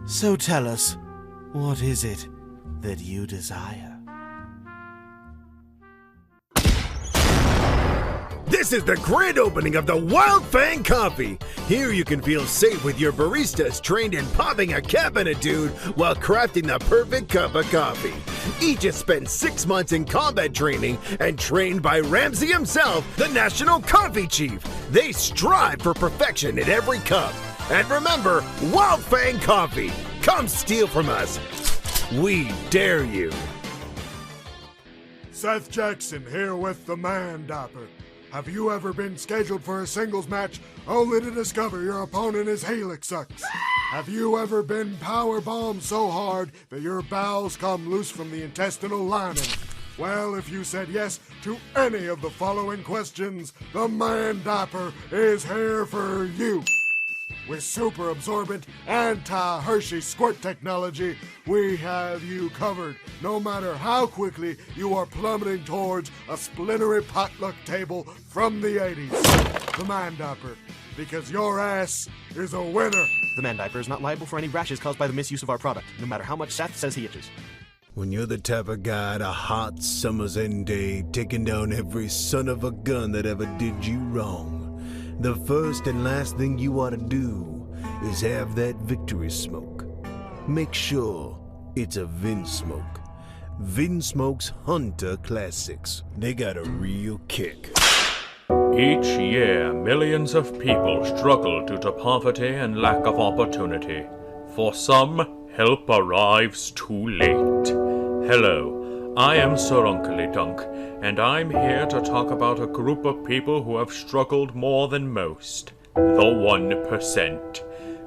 So tell us, what is it that you desire? This is the grand opening of the Wild Fang Coffee. Here you can feel safe with your baristas trained in popping a cap in a dude while crafting the perfect cup of coffee. Each has spent 6 months in combat training and trained by Ramsey himself, the National Coffee Chief. They strive for perfection in every cup. And remember, Wild Fang Coffee. Come steal from us. We dare you. Seth Jackson here with the Man Dapper. Have you ever been scheduled for a singles match only to discover your opponent is Helix sucks? Have you ever been powerbombed so hard that your bowels come loose from the intestinal lining? Well, if you said yes to any of the following questions, the Man Dapper is here for you. With super absorbent anti-Hershey squirt technology, we have you covered, no matter how quickly you are plummeting towards a splintery potluck table from the 80s. The Man Dapper, because your ass is a winner. The Man Diaper is not liable for any rashes caused by the misuse of our product, no matter how much Seth says he itches. When you're the type of guy on a hot summer's end day, taking down every son of a gun that ever did you wrong, the first and last thing you ought to do is have that victory smoke. Make sure it's a Vin Smoke. Vin Smoke's Hunter Classics. They got a real kick. Each year, millions of people struggle due to poverty and lack of opportunity. For some, help arrives too late. Hello, I am Sir Uncle Dunk, and I'm here to talk about a group of people who have struggled more than most. The 1%.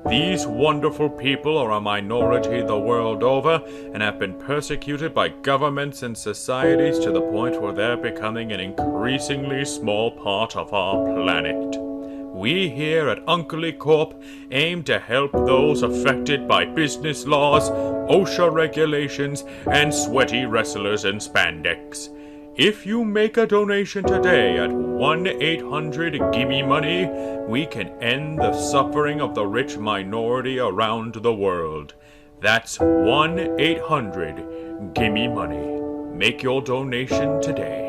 These wonderful people are a minority the world over and have been persecuted by governments and societies to the point where they're becoming an increasingly small part of our planet. We here at Uncle Corp aim to help those affected by business laws, OSHA regulations, and sweaty wrestlers in spandex. If you make a donation today at 1-800-GIMME-MONEY, we can end the suffering of the rich minority around the world. That's 1-800-GIMME-MONEY. Make your donation today.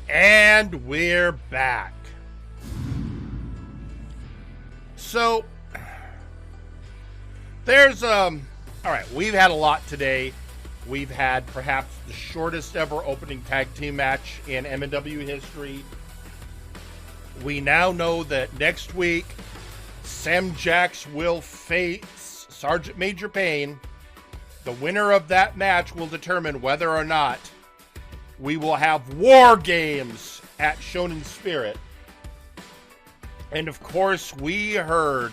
And we're back. So, there's, alright, we've had a lot today. We've had perhaps the shortest ever opening tag team match in MNW history. We now know that next week, Sam Jax will face Sergeant Major Payne. The winner of that match will determine whether or not we will have War Games at Shonen Spirit. And of course, we heard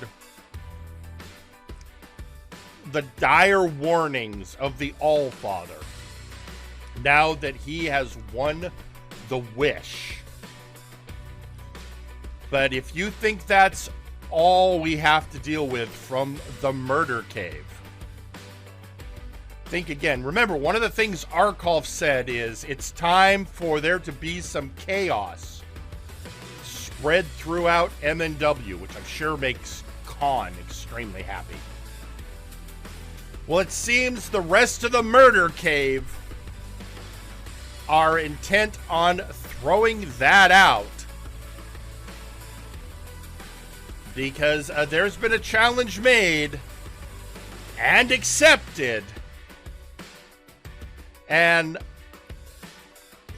the dire warnings of the Allfather now that he has won the wish. But if you think that's all we have to deal with from the Murder Cave, think again. Remember, one of the things Arcolf said is it's time for there to be some chaos spread throughout MNW, which I'm sure makes Khan extremely happy. Well, it seems the rest of the Murder Cave are intent on throwing that out. Because there's been a challenge made and accepted. And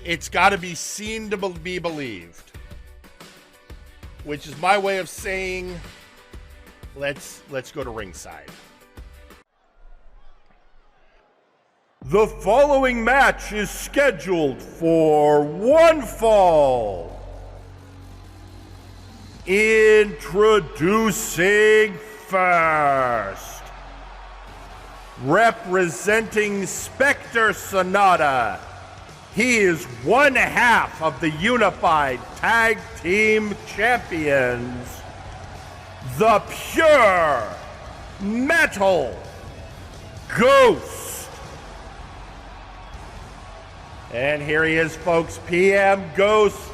it's got to be seen to be believed. Which is my way of saying, let's go to ringside. The following match is scheduled for one fall. Introducing first, representing Spectre Sonata, he is one half of the Unified Tag Team Champions, the Pure Metal Ghost. And here he is, folks, PM Ghost.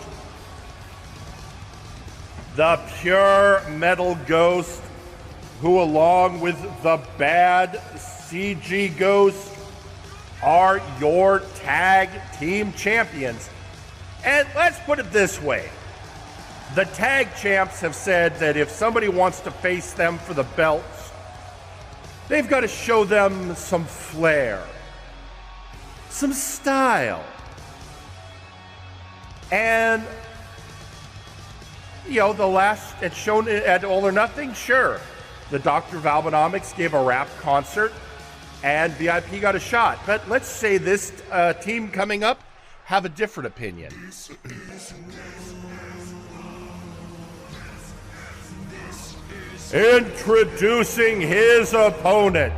The pure metal Ghost, who along with the bad CG Ghost are your tag team champions. And let's put it this way. The tag champs have said that if somebody wants to face them for the belts, they've got to show them some flair, some style. And, you know, the last, it's shown at All or Nothing, sure. The Dr. Valbonomics gave a rap concert and VIP got a shot. But let's say this team coming up have a different opinion. Introducing his opponent,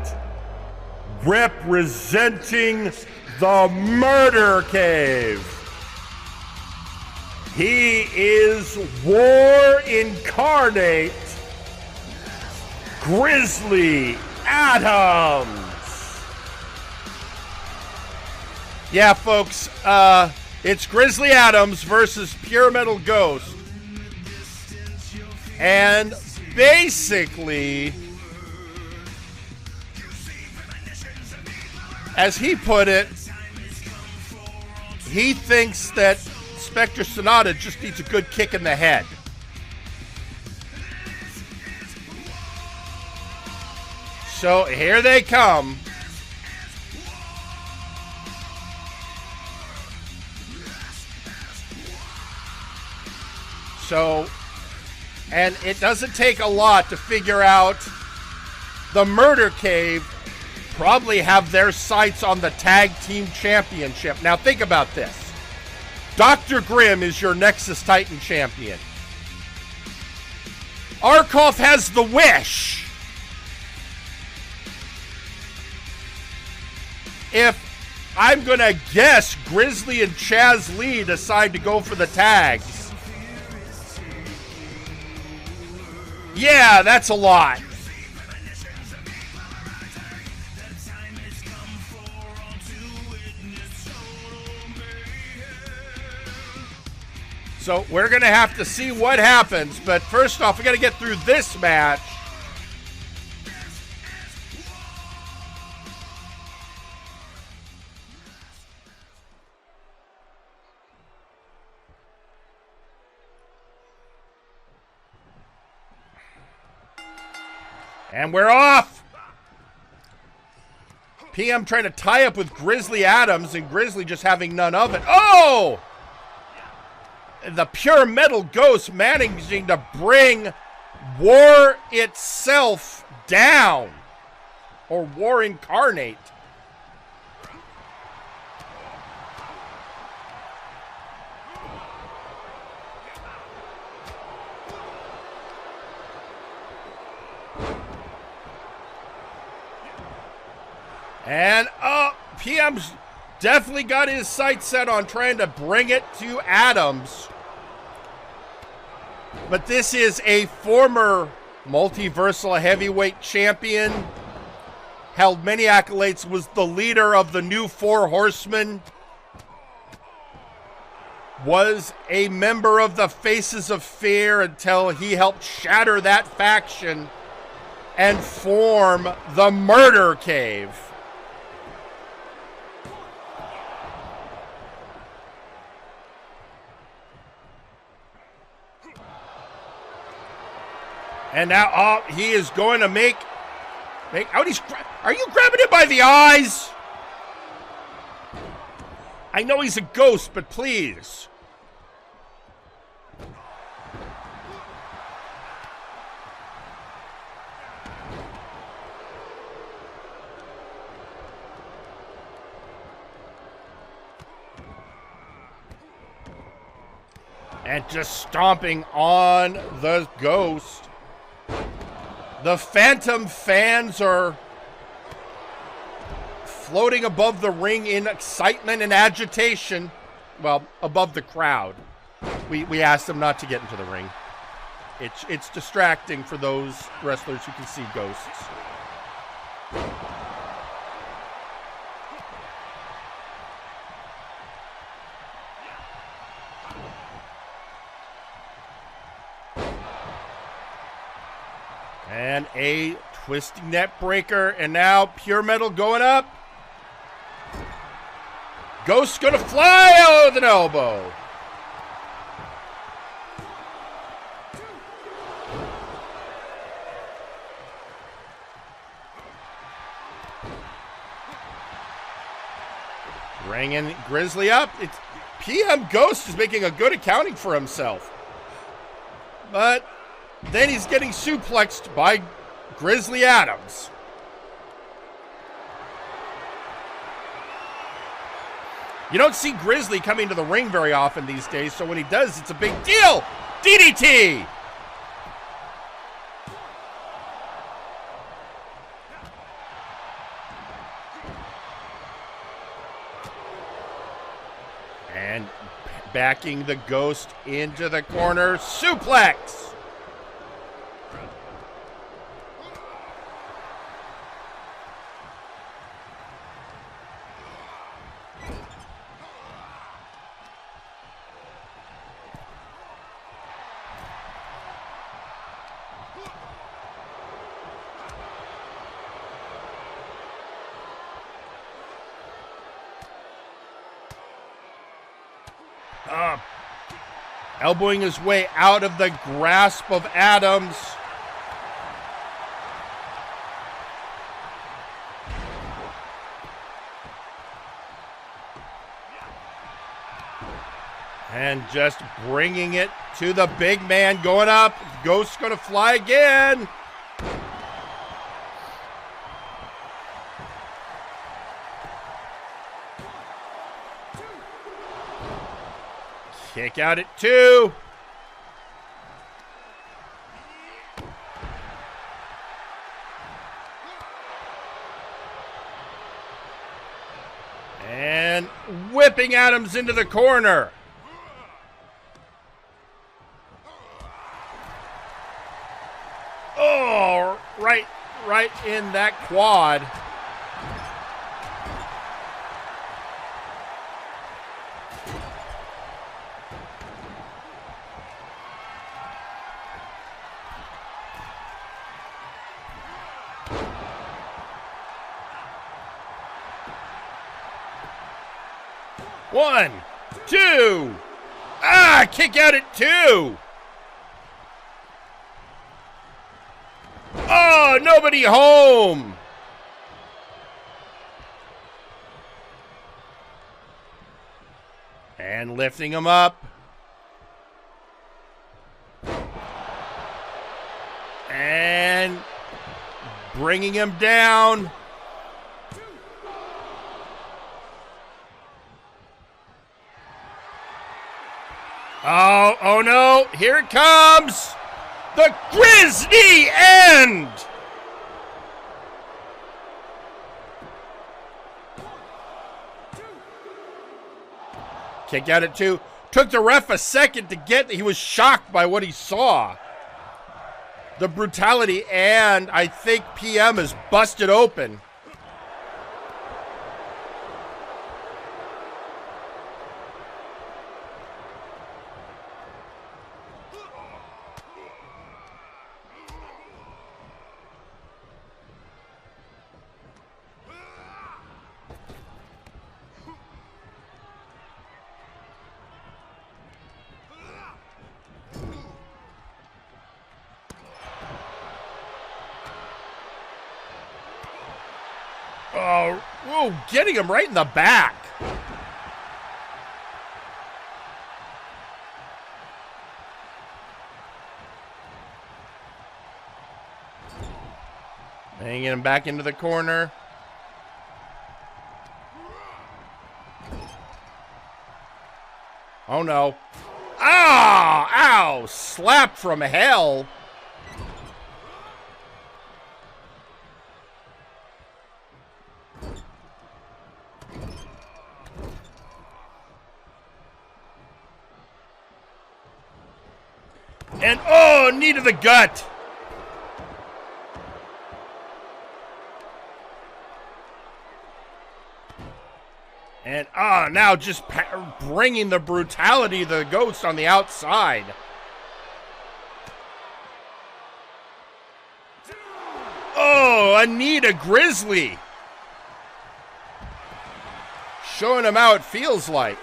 representing the Murder Cave. He is War Incarnate, Grizzly Adams. Yeah, folks, it's Grizzly Adams versus Pure Metal Ghost. And basically, as he put it, he thinks that Spectre Sonata just needs a good kick in the head. So here they come. So, and it doesn't take a lot to figure out the Murder Cave probably have their sights on the Tag Team Championship. Now think about this. Dr. Grimm is your Nexus Titan champion. Arcolf has the Wish. If I'm going to guess Grizzly and Chaz Lee decide to go for the tags. Yeah, that's a lot. So we're going to have to see what happens. But first off, we got to get through this match. And we're off. PM trying to tie up with Grizzly Adams and Grizzly just having none of it. Oh! The Pure Metal Ghost managing to bring War itself down. Or War Incarnate. And PM's definitely got his sights set on trying to bring it to Adams. But this is a former multiversal heavyweight champion. Held many accolades, was the leader of the new Four Horsemen. Was a member of the Faces of Fear until he helped shatter that faction and form the Murder Cave. And now, he is going to make out. Are you grabbing him by the eyes? I know he's a ghost, but please. And just stomping on the ghost. The Phantom fans are floating above the ring in excitement and agitation. Well, above the crowd. We asked them not to get into the ring. It's distracting for those wrestlers who can see ghosts. And a twisting net breaker, and now pure metal going up. Ghost's gonna fly out with an elbow. Bringing Grizzly up. It's PM Ghost is making a good accounting for himself. But then he's getting suplexed by Grizzly Adams. You don't see Grizzly coming to the ring very often these days, so when he does, it's a big deal. DDT! And backing the Ghost into the corner. Suplex! Elbowing his way out of the grasp of Adams. And just bringing it to the big man going up. Ghost's gonna fly again. Kick out at 2. And whipping Adams into the corner. Oh, right in that quad. One, two. Kick out at 2. Oh, nobody home. And lifting him up. And bringing him down. Oh no, here it comes! The Grizzly end! Kick out at 2. Took the ref a second to get, he was shocked by what he saw. The brutality, and I think PM is busted open. Oh, getting him right in the back. Banging him back into the corner. Oh no. Ow! Slap from hell. And knee to the gut. And now just bringing the brutality of the Ghost on the outside. Oh, Anita Grizzly. Showing him how it feels like.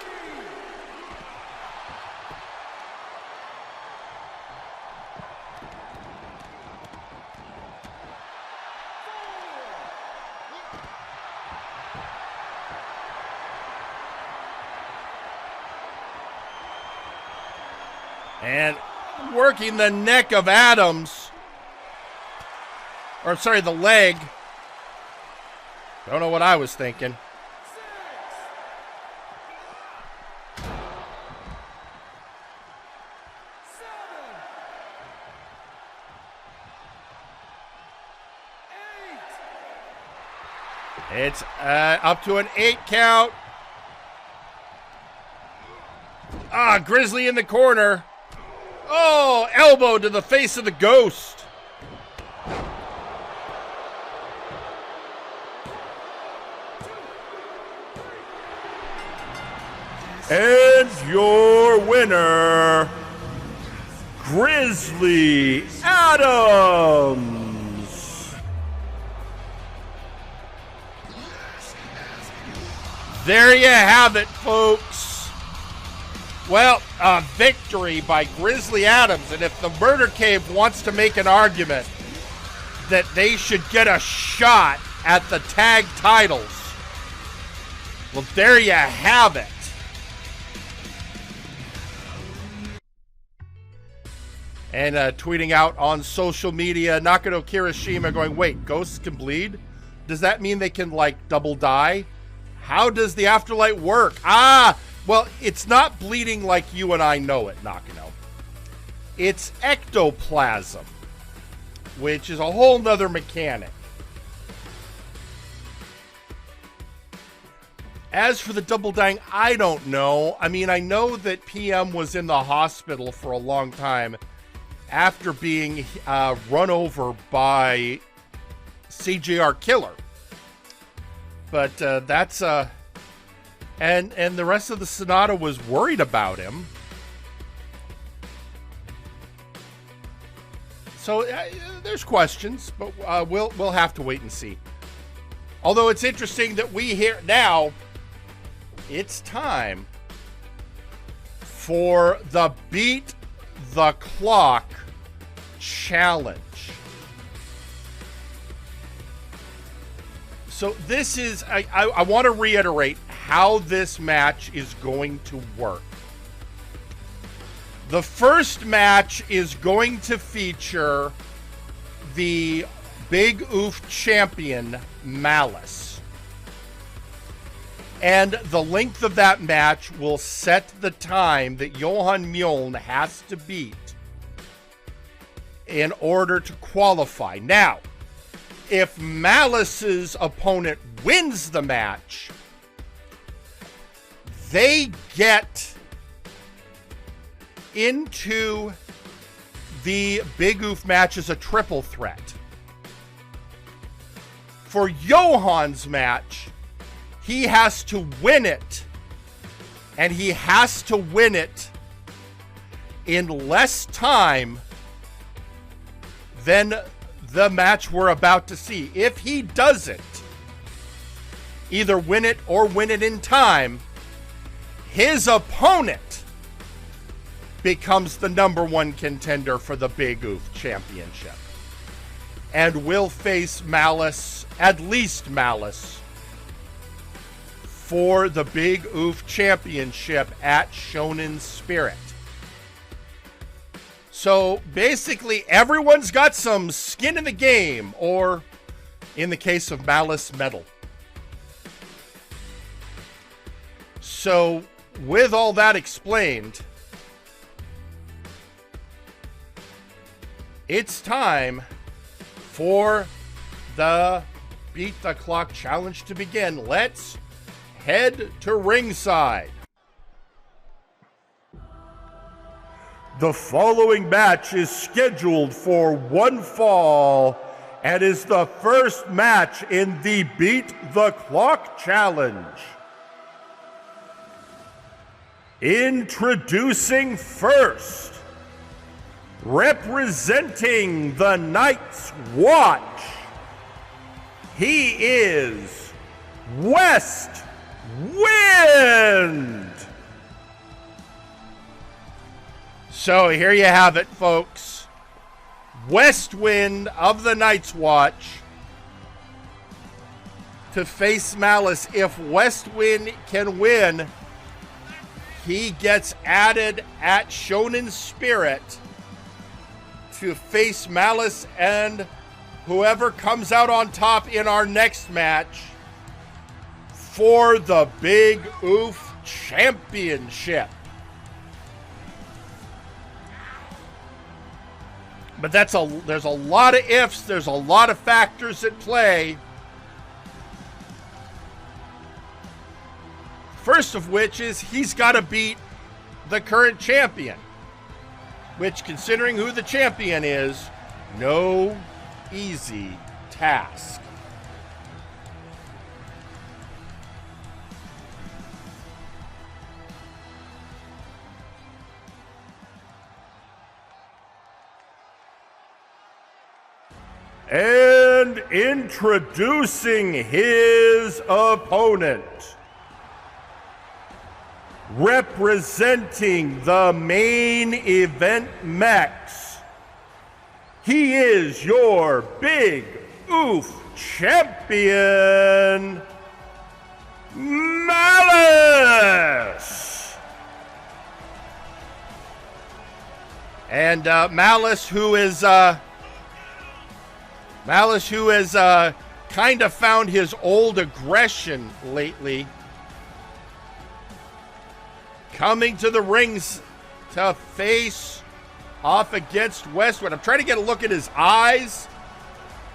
And working the neck of Adams. Or, sorry, the leg. Don't know what I was thinking. It's up to an 8 count. Grizzly in the corner. Oh, elbow to the face of the Ghost. And your winner, Grizzly Adams. There you have it, folks. Well, a victory by Grizzly Adams. And if the Murder Cave wants to make an argument that they should get a shot at the tag titles, well, there you have it. And tweeting out on social media, Nakano Kirishima going, wait, ghosts can bleed? Does that mean they can, like, double die? How does the afterlight work? Well, it's not bleeding like you and I know it, Nakano. It's ectoplasm, which is a whole nother mechanic. As for the double dying, I don't know. I mean, I know that PM was in the hospital for a long time after being run over by CJR Killer. But that's... And the rest of the Sonata was worried about him. So there's questions, but we'll have to wait and see. Although it's interesting that we hear now, it's time for the Beat the Clock Challenge. So this is, I want to reiterate how this match is going to work. The first match is going to feature the Big Oof champion, Malice. And the length of that match will set the time that Johan Mjoln has to beat in order to qualify. Now, if Malice's opponent wins the match, they get into the Big Oof match as a triple threat. For Johan's match, he has to win it, and he has to win it in less time than the match we're about to see. If he doesn't either win it or win it in time, his opponent becomes the #1 contender for the Big Oof Championship and will face Malice, at least Malice, for the Big Oof Championship at Shonen Spirit. So basically everyone's got some skin in the game, or in the case of Malice, metal. So with all that explained, it's time for the Beat the Clock Challenge to begin. Let's head to ringside. The following match is scheduled for one fall and is the first match in the Beat the Clock Challenge. Introducing first, representing the Night's Watch, he is West Wind. So here you have it, folks. West Wind of the Night's Watch to face Malice. If West Wind can win, he gets added at Shonen Spirit to face Malice and whoever comes out on top in our next match for the Big Oof Championship. But there's a lot of ifs, there's a lot of factors at play. First of which is he's got to beat the current champion, which, considering who the champion is, no easy task. And introducing his opponent, representing the main event mechs, he is your Big Oof champion, Malice. And Malice, who has kind of found his old aggression lately, coming to the rings to face off against Westwood. I'm trying to get a look at his eyes.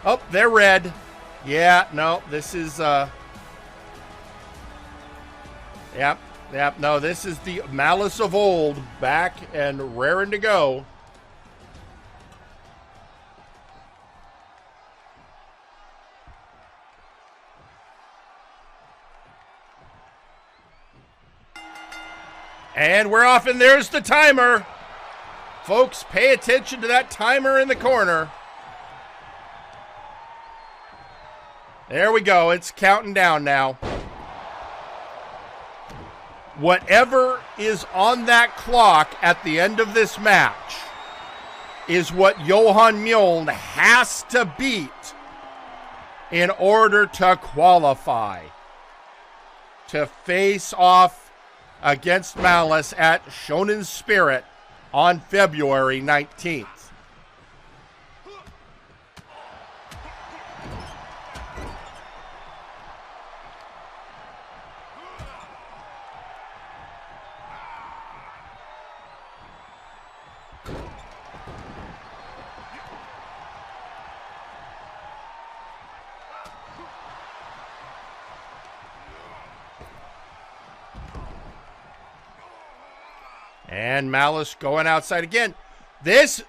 Oh, they're red. Yeah, no, this is, no, this is the Malice of old, back and raring to go. And we're off, and there's the timer. Folks, pay attention to that timer in the corner. There we go. It's counting down now. Whatever is on that clock at the end of this match is what Johan Mjoln has to beat in order to qualify to face off against Malice at Shonen Spirit on February 19th. And Malice going outside again. This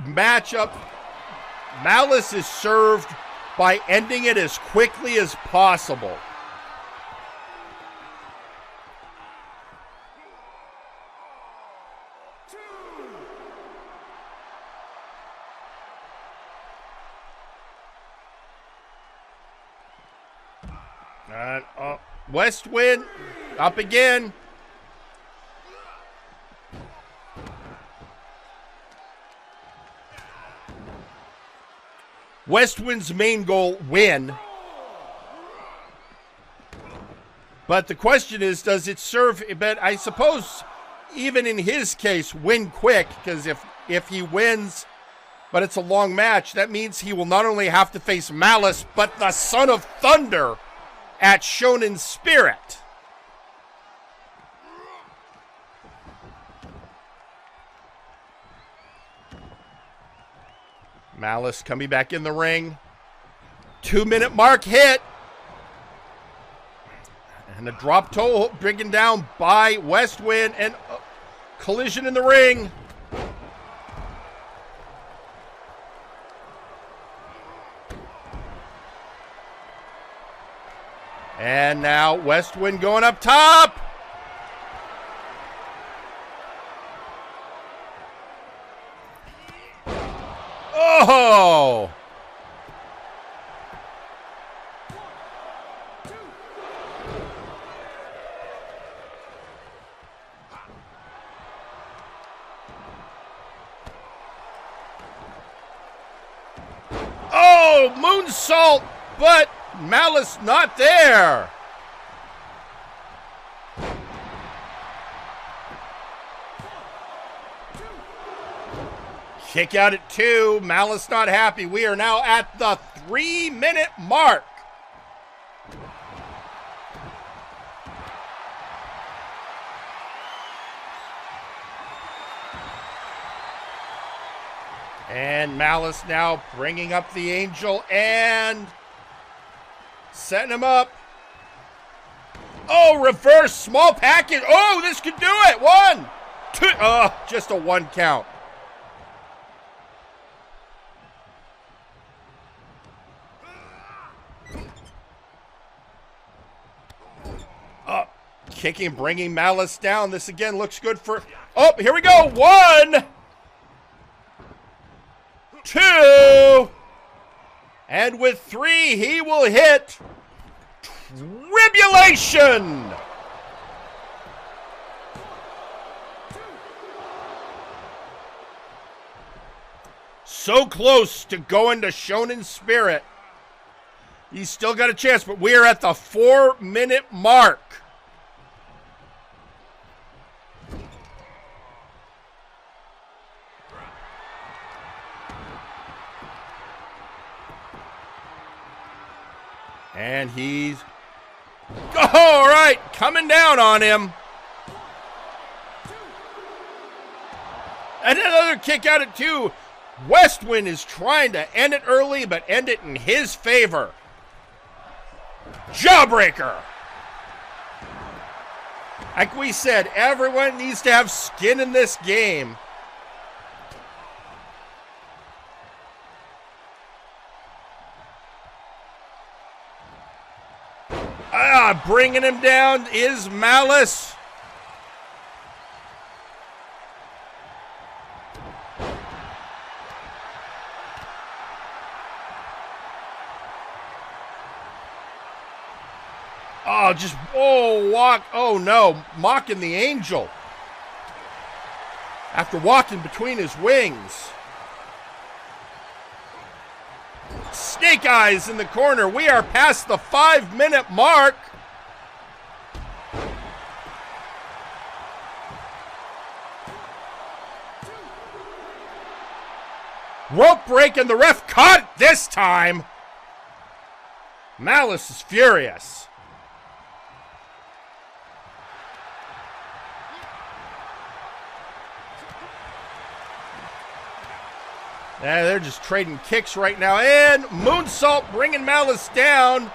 matchup, Malice is served by ending it as quickly as possible. West Wind up again. West Wind's main goal, win. But the question is, does it serve? But I suppose even in his case, win quick, because if he wins, but it's a long match, that means he will not only have to face Malice, but the Son of Thunder at Shonen Spirit. Malice coming back in the ring. 2-minute mark hit. And a drop toe bringing down by West Wind, and collision in the ring. And now West Wind going up top. Oh! Oh, moonsault, but Malice not there. Kick out at 2. Malice not happy. We are now at the 3-minute mark. And Malice now bringing up the Angel and setting him up. Oh, reverse small package. Oh, this could do it. 1, 2. Oh, just a 1 count. Kicking, bringing Malice down. This again looks good for... Oh, here we go. 1, 2. And with 3, he will hit Tribulation. So close to going to Shonen Spirit. He's still got a chance, but we are at the 4-minute mark. And he's... Oh, all right, coming down on him. And another kick out at 2. Westwind is trying to end it early, but end it in his favor. Jawbreaker. Like we said, everyone needs to have skin in this game. Bringing him down is Malice. Oh, just, oh, walk. Oh, no. Mocking the Angel. After walking between his wings. Snake Eyes in the corner. We are past the 5-minute mark. Rope break, and the ref caught it this time. Malice is furious. Yeah, they're just trading kicks right now. And moonsault bringing Malice down.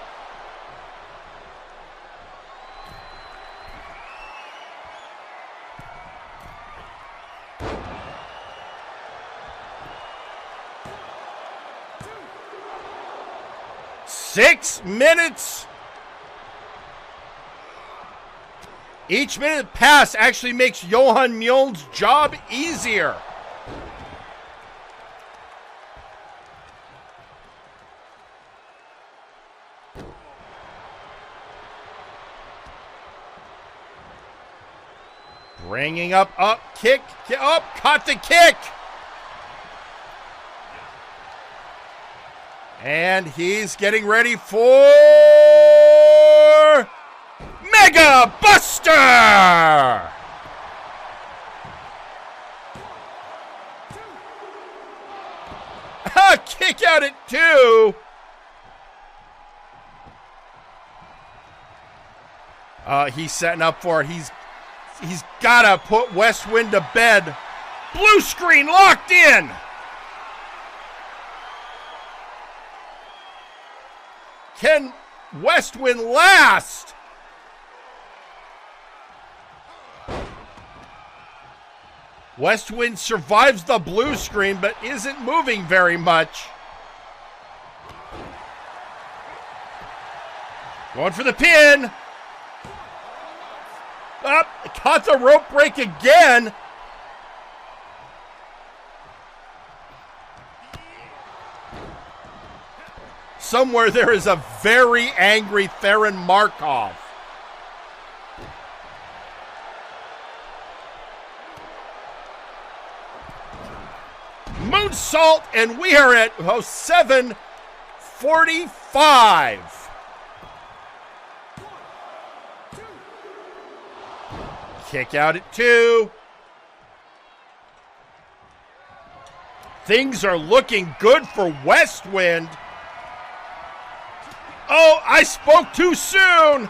Six minutes. Each minute pass actually makes Johan Mjoln's job easier. Bringing up, kick, up, caught the kick. And he's getting ready for Mega Buster. Kick out at 2. He's setting up for it. He's got to put Westwind to bed. Blue screen locked in. Can Westwind last? Westwind survives the blue screen, but isn't moving very much. Going for the pin. Up, caught the rope break again. Somewhere there is a very angry Theron Markov. Moonsault, and we are at 7 45. Kick out at 2. Things are looking good for Westwind. Oh, I spoke too soon.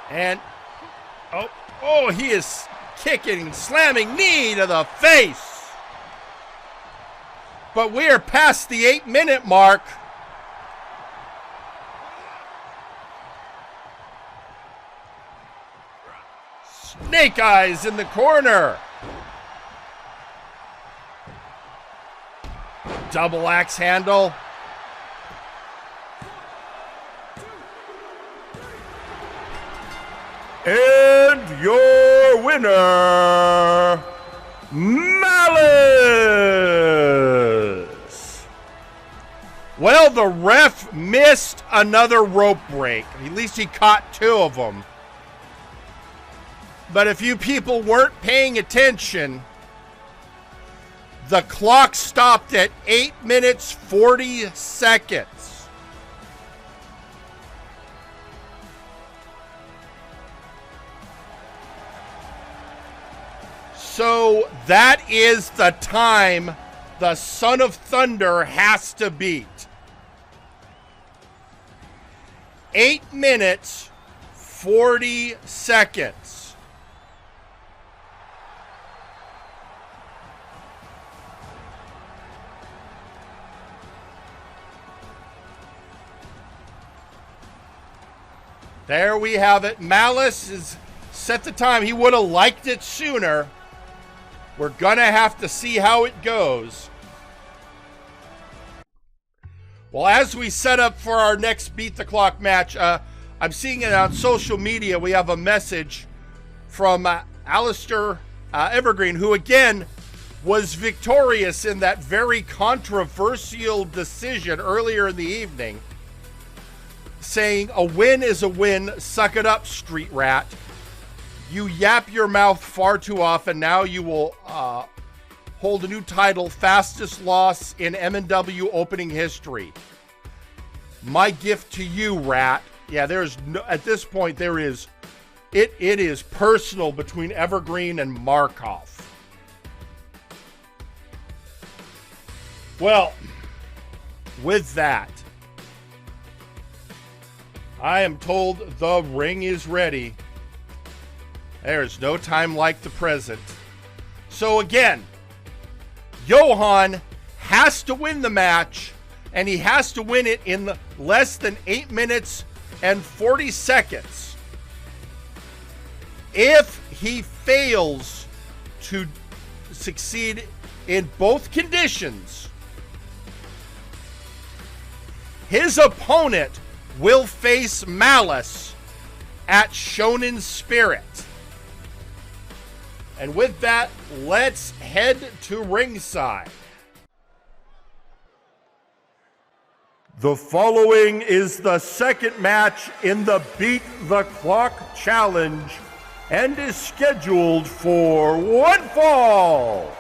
And, oh, he is kicking, slamming knee to the face. But we are past the 8-minute mark. Snake Eyes in the corner. Double axe handle. And your winner, Malice. Well, the ref missed another rope break. At least he caught 2 of them. But if you people weren't paying attention, the clock stopped at 8 minutes 40 seconds. So that is the time the Son of Thunder has to beat. 8 minutes 40 seconds. There we have it. Malice has set the time. He would have liked it sooner. We're going to have to see how it goes. Well, as we set up for our next Beat the Clock match, I'm seeing it on social media. We have a message from Alistair Evergreen, who again was victorious in that very controversial decision earlier in the evening, saying, "A win is a win, suck it up, street rat. You yap your mouth far too often. Now you will hold a new title, fastest loss in MNW opening history. My gift to you, rat." Yeah, there's no, at this point there is, it is personal between Evergreen and Markov. Well, with that, I am told the ring is ready. There's no time like the present. So again, Johan has to win the match, and he has to win it in less than 8 minutes and 40 seconds. If he fails to succeed in both conditions, his opponent will face Malice at Shonen Spirit. And with that, let's head to ringside. The following is the second match in the Beat the Clock Challenge and is scheduled for 1 fall.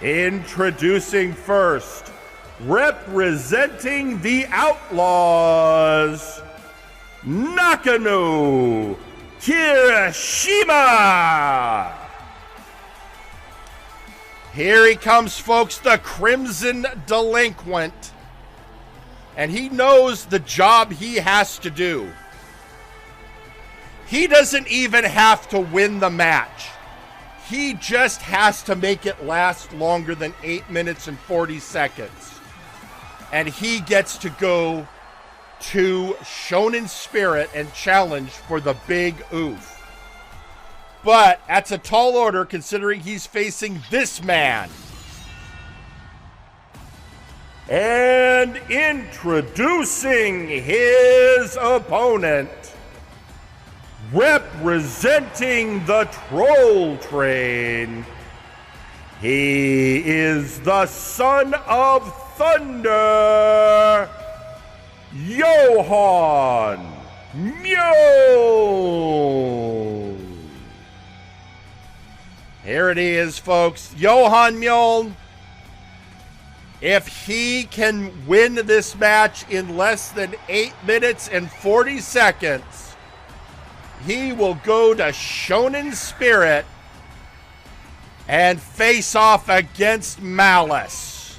Introducing first, representing the Outlaws, Nakano, Kirishima. Here he comes, folks, the Crimson Delinquent. And he knows the job he has to do. He doesn't even have to win the match. He just has to make it last longer than 8 minutes and 40 seconds. And he gets to go to Shonen Spirit and challenge for the big oof. But that's a tall order considering he's facing this man. And introducing his opponent, representing the Troll Train, he is the Son of Thunder, Johan Mjoln. Here folks. Johan Mjoln, if he can win this match in less than 8 minutes and 40 seconds, he will go to Shonen Spirit and face off against Malice.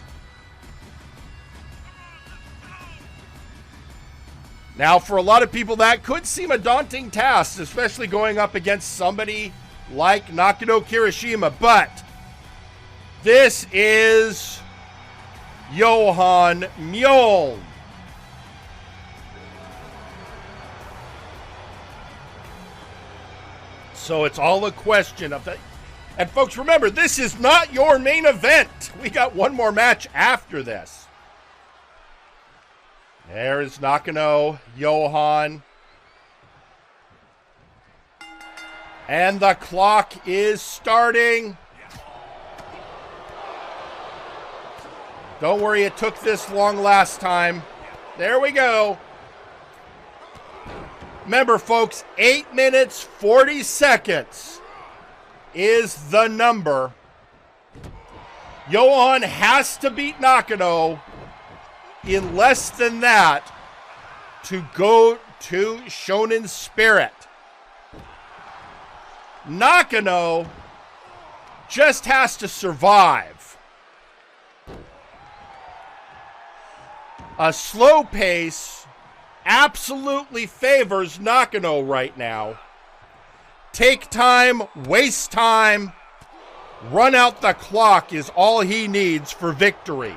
Now, for a lot of people, that could seem a daunting task, especially going up against somebody like Nakano Kirishima, but this is Johan Mjoln. So it's all a question of that. And folks, remember, this is not your main event. We got one more match after this. There is Nakano, Johan. And the clock is starting. Don't worry, it took this long last time. There we go. Remember, folks, 8 minutes, 40 seconds is the number. Johan has to beat Nakano in less than that to go to Shonen Spirit. Nakano just has to survive. A slow pace absolutely favors Nakano right now. Take time, waste time, run out the clock is all he needs for victory.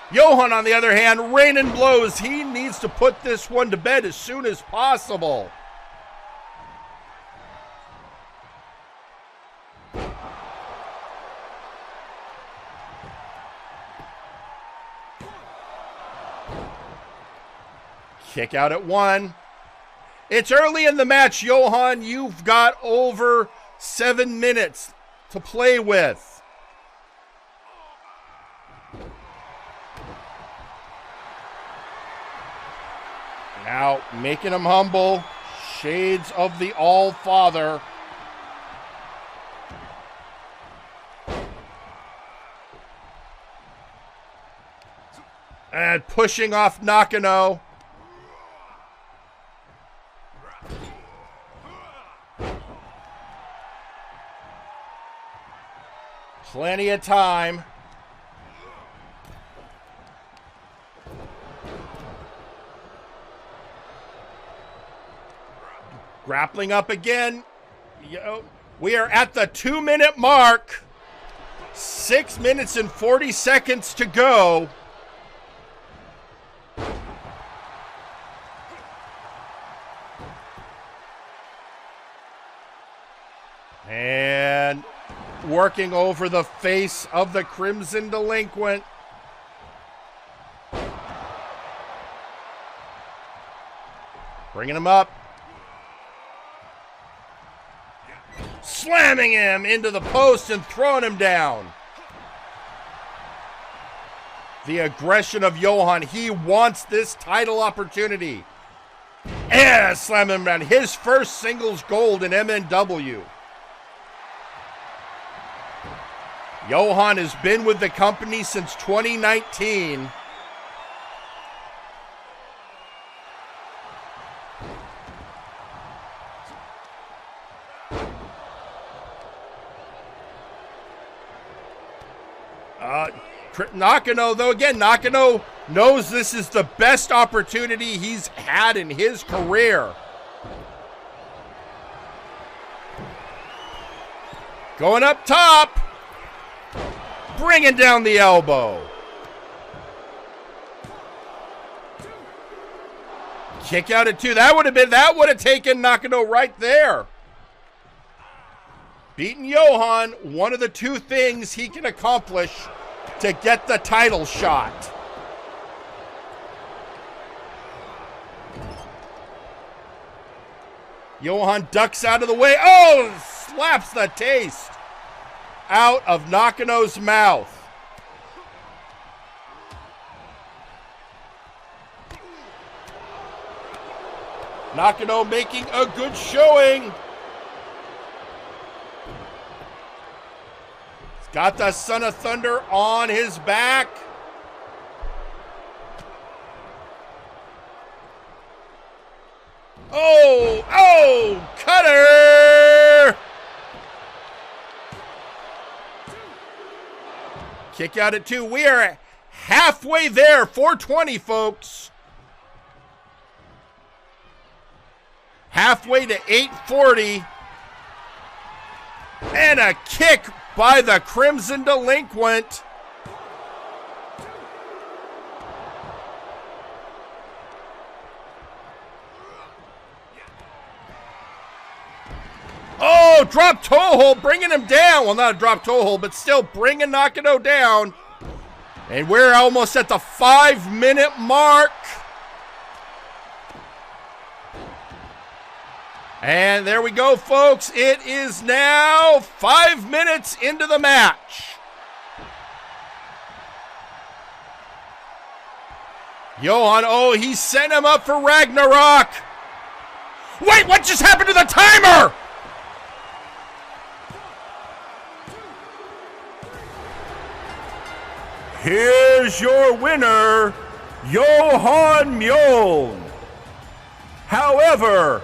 Johan, on the other hand, raining blows. He needs to put this one to bed as soon as possible. Kick out at 1. It's early in the match, Johan. You've got over 7 minutes to play with. Now, making him humble. Shades of the All-Father. And pushing off Nakano. Plenty of time. Grappling up again. We are at the 2-minute mark. 6 minutes and 40 seconds to go. And working over the face of the Crimson Delinquent. Bringing him up. Slamming him into the post and throwing him down. The aggression of Johan. He wants this title opportunity. And slam him down. His first singles gold in MNW. Johan has been with the company since 2019. Nakano, though, again, Nakano knows this is the best opportunity he's had in his career. Going up top. Bringing down the elbow. Kick out at 2. That would have taken Nakano right there. Beating Johan, one of the 2 things he can accomplish to get the title shot. Johan ducks out of the way. Oh, slaps the taste out of Nakano's mouth. Nakano making a good showing. He's got the Son of Thunder on his back. Oh, cutter! Kick out at 2. We are halfway there. 420, folks. Halfway to 840. And a kick by the Crimson Delinquent. Oh, drop toe hold, bringing him down. Well, not a drop toe hold, but still bringing Nakano down. And we're almost at the 5-minute mark. And there we go, folks. It is now 5 minutes into the match. Johan, oh, he sent him up for Ragnarok. Wait, what just happened to the timer? Here's your winner, Johan Mjoln. However,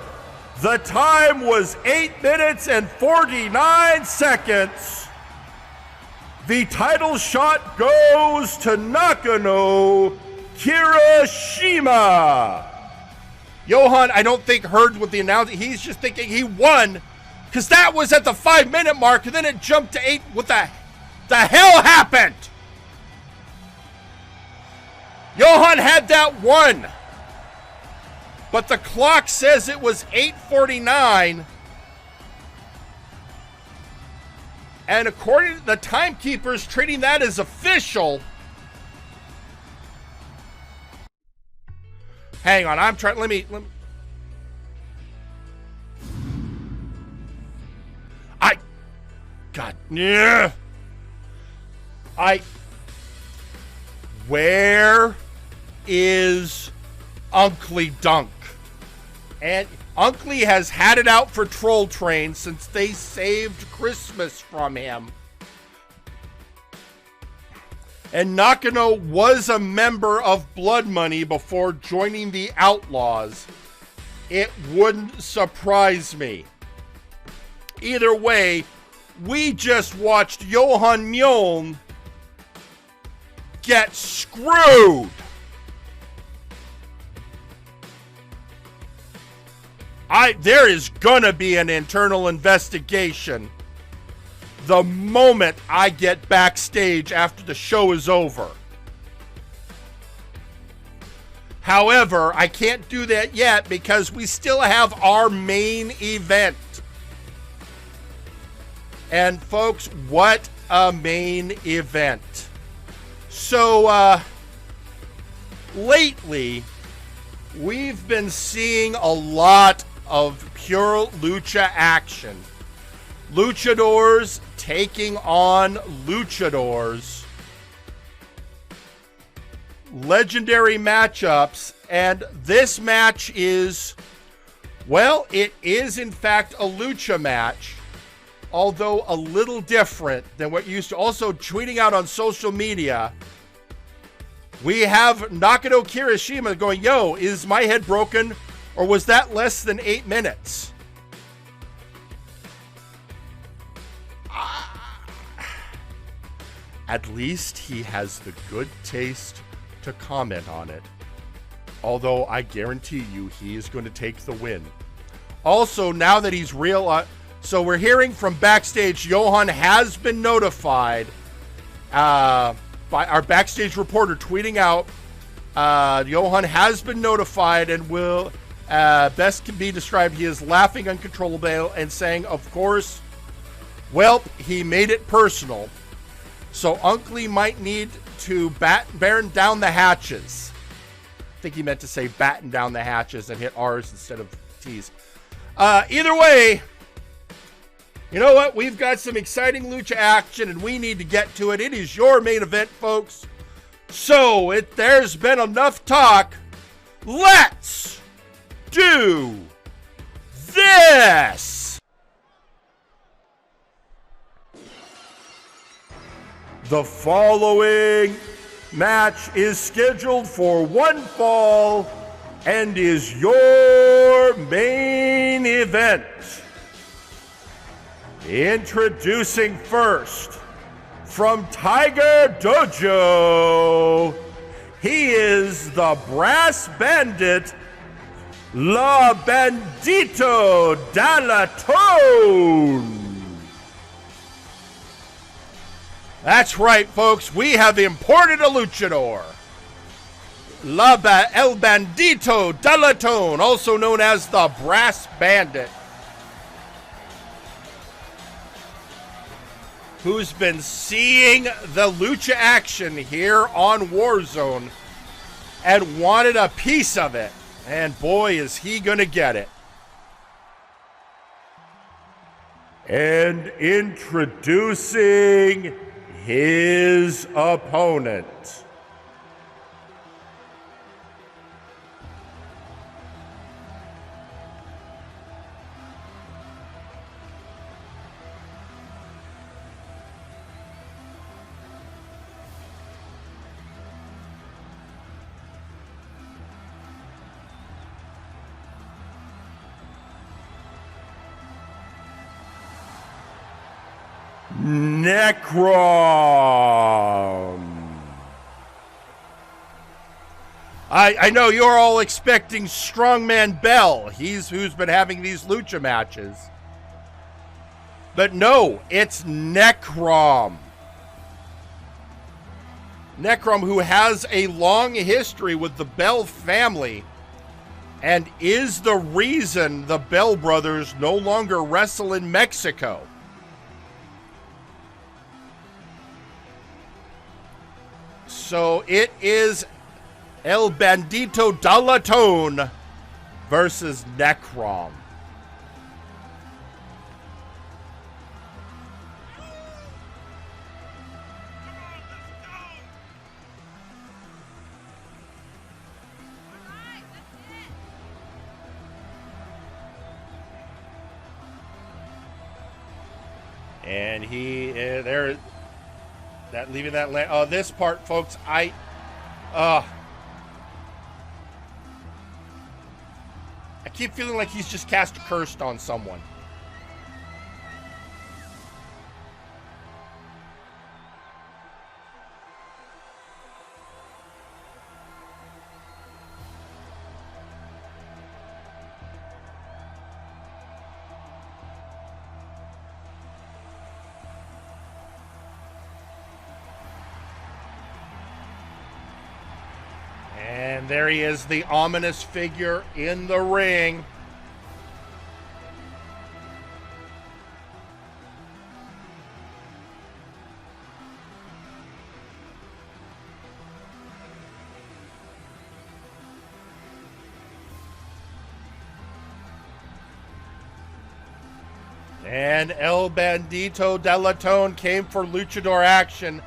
the time was 8 minutes and 49 seconds. The title shot goes to Nakano Kirishima. Johan, I don't think heard what the announcement. He's just thinking he won because that was at the 5-minute mark and then it jumped to 8. What the hell happened? Johan had that one. But the clock says it was 8:49. And according to the timekeepers, treating that as official. Hang on, I'm trying, let me. God, yeah. Where is Uncle Dunk? And Uncle has had it out for Troll Train since they saved Christmas from him. And Nakano was a member of Blood Money before joining the Outlaws. It wouldn't surprise me. Either way, we just watched Johan Mjoln get screwed. There is gonna be an internal investigation the moment I get backstage after the show is over. However, I can't do that yet because we still have our main event. And folks, what a main event. So, lately, we've been seeing a lot of pure lucha action. Luchadors taking on luchadors. Legendary matchups. And this match is, well, it is in fact a lucha match. Although a little different than what you used to. Also tweeting out on social media, we have Nakano Kirishima going, yo, is my head broken? Or was that less than 8 minutes? At least he has the good taste to comment on it. Although I guarantee you he is going to take the win. Also, now that he's so we're hearing from backstage, Johan has been notified by our backstage reporter tweeting out, Johan has been notified and will, best can be described, he is laughing uncontrollably and saying, of course, well, he made it personal. So Uncle might need to batten down the hatches. I think he meant to say batten down the hatches and hit R's instead of T's. Either way, you know what? We've got some exciting lucha action, and we need to get to it. It is your main event, folks. So, there's been enough talk. Let's do this. The following match is scheduled for one fall and is your main event. Introducing first, from Tiger Dojo, he is the Brass Bandit, La Bandido de Laton. That's right, folks. We have imported a luchador. El Bandido de Laton, also known as the Brass Bandit, who's been seeing the lucha action here on Warzone and wanted a piece of it. And boy, is he gonna get it. And introducing his opponent. Necrom. I know you're all expecting Strongman Bell. He's who's been having these lucha matches. But no, it's Necrom. Necrom, who has a long history with the Bell family and is the reason the Bell brothers no longer wrestle in Mexico. So it is El Bandido de Laton versus Necrom. And he there. That leaving that land. This part, folks, I keep feeling like he's just cast cursed on someone. And there he is, the ominous figure in the ring. And El Bandido de Laton came for luchador action.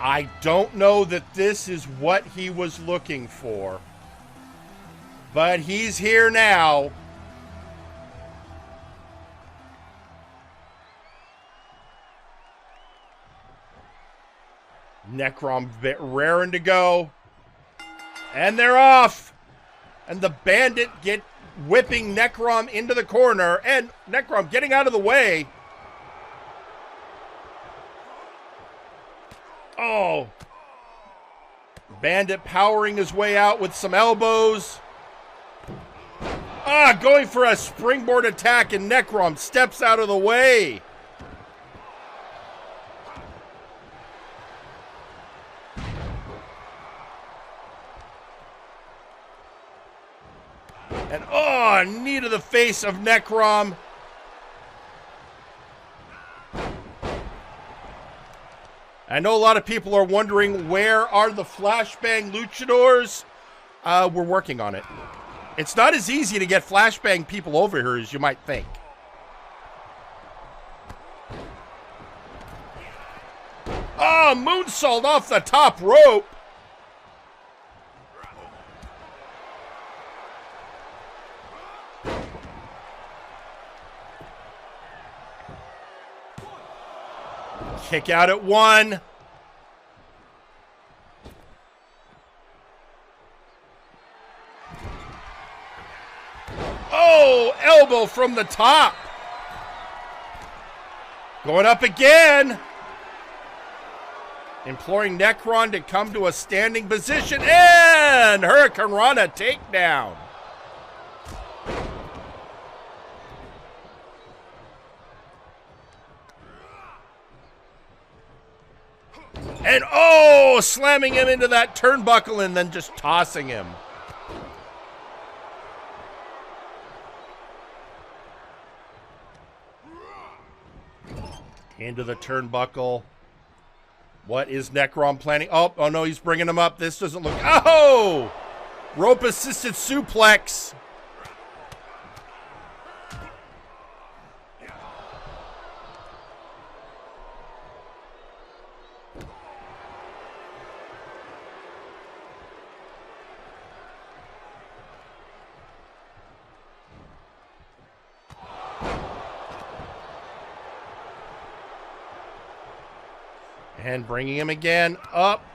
I don't know that this is what he was looking for, but he's here now. Necrom raring to go, and they're off. And the Bandit whipping Necrom into the corner, and Necrom getting out of the way. Oh, Bandit powering his way out with some elbows. Going for a springboard attack, and Necrom steps out of the way. And knee to the face of Necrom. I know a lot of people are wondering, where are the Flashbang luchadors? We're working on it. It's not as easy to get Flashbang people over here as you might think. Moonsault off the top rope. Kick out at 1. Oh, elbow from the top. Going up again. Imploring Necron to come to a standing position. And Hurricane Rana takedown. And oh, slamming him into that turnbuckle and then just tossing him. Into the turnbuckle. What is Necrom planning? Oh no, he's bringing him up. This doesn't look... Oh! Rope-assisted suplex. And bringing him again up.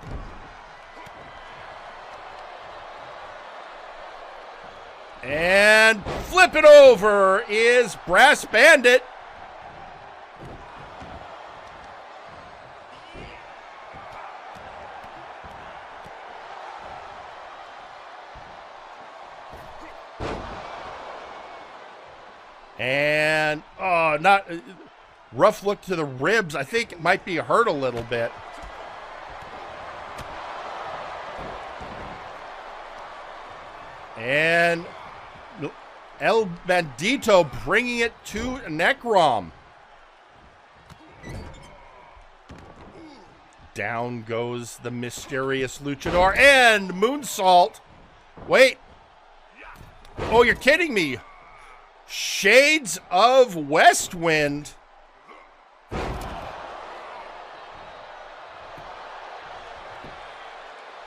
And flip it over is Brass Bandit. And, oh, not... Rough look to the ribs. I think it might be hurt a little bit. And El Bandido bringing it to Necrom. Down goes the mysterious luchador and moonsault. Wait. Oh, you're kidding me. Shades of Westwind.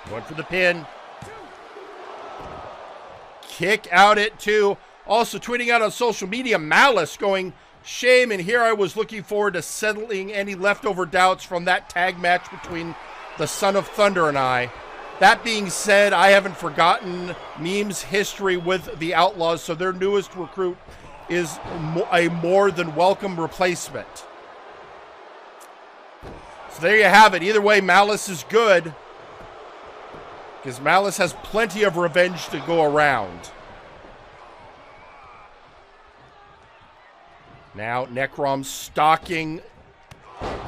Going for the pin. Kick out at 2. Also tweeting out on social media, Malice going, shame, and here I was looking forward to settling any leftover doubts from that tag match between the Son of Thunder and I. That being said, I haven't forgotten Meme's history with the Outlaws, so their newest recruit is a more than welcome replacement. So there you have it. Either way, Malice is good. Because Malice has plenty of revenge to go around. Now Necrom stalking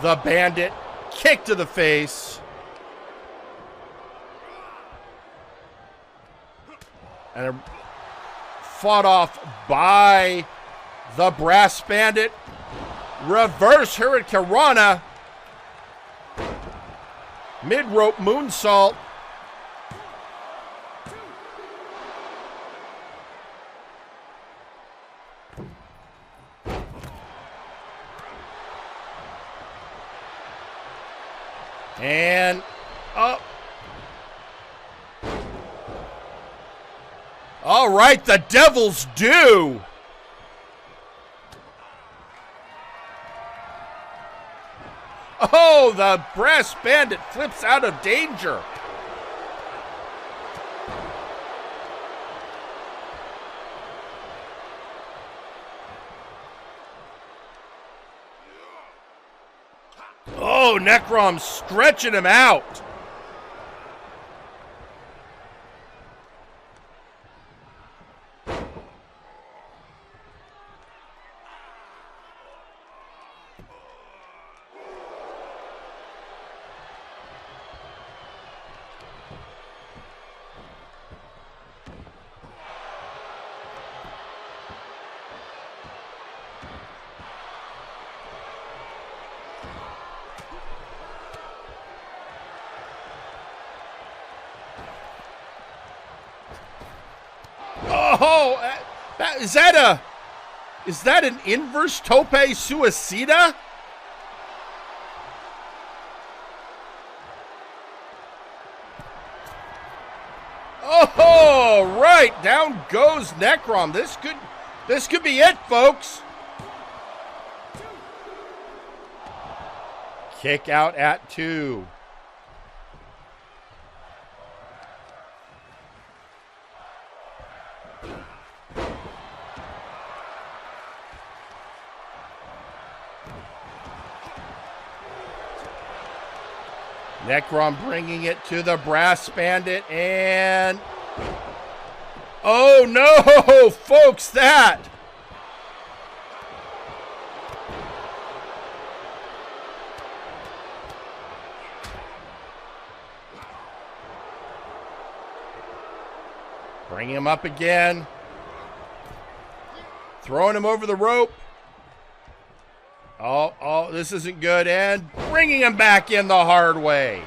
the Bandit. Kick to the face. And fought off by the Brass Bandit. Reverse Hurricane Rana. Mid-rope moonsault. And up. All right, the Devil's due. Oh, the Brass Bandit flips out of danger. Oh, Necrom stretching him out. Oh, is that an inverse tope suicida? Oh, right, down goes Necrom. This could be it, folks. Kick out at 2. Necrom bringing it to the Brass Bandit, and oh no, folks, that bring him up again, throwing him over the rope. Oh, this isn't good, and bringing him back in the hard way.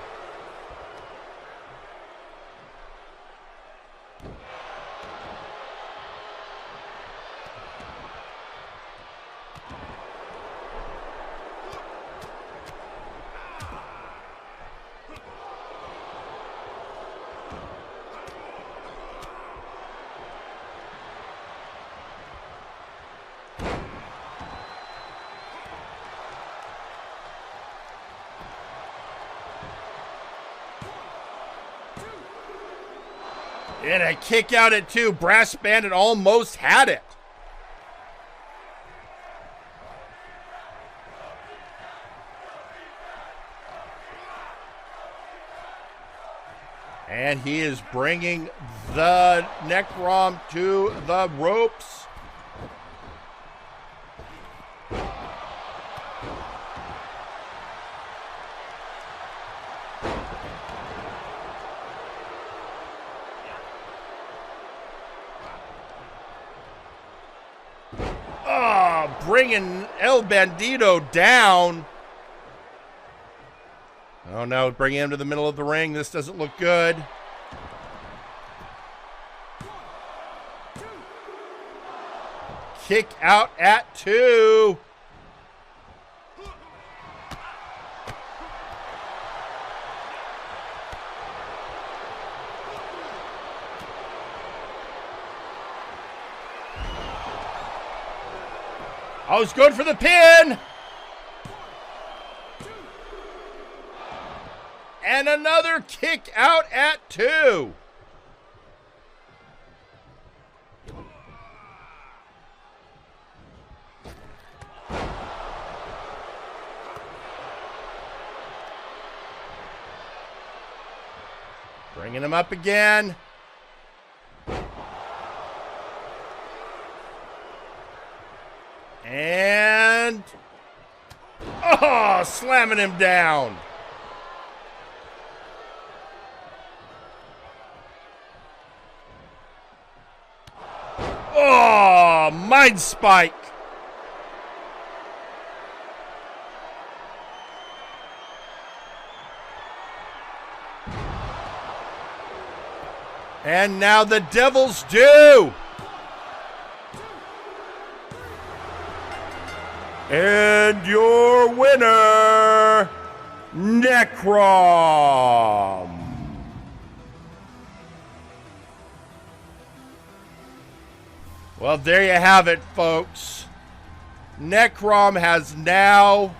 And a kick out at 2. Brass Bandit almost had it. And he is bringing the Necrom to the ropes. Bringing El Bandido down. Oh no, bringing him to the middle of the ring. This doesn't look good. Kick out at 2. I was good for the pin. And another kick out at 2. Bringing him up again. And slamming him down. Oh, Mind Spike. And now the Devil's Due. And your winner, Necrom. Well, there you have it, folks. Necrom has now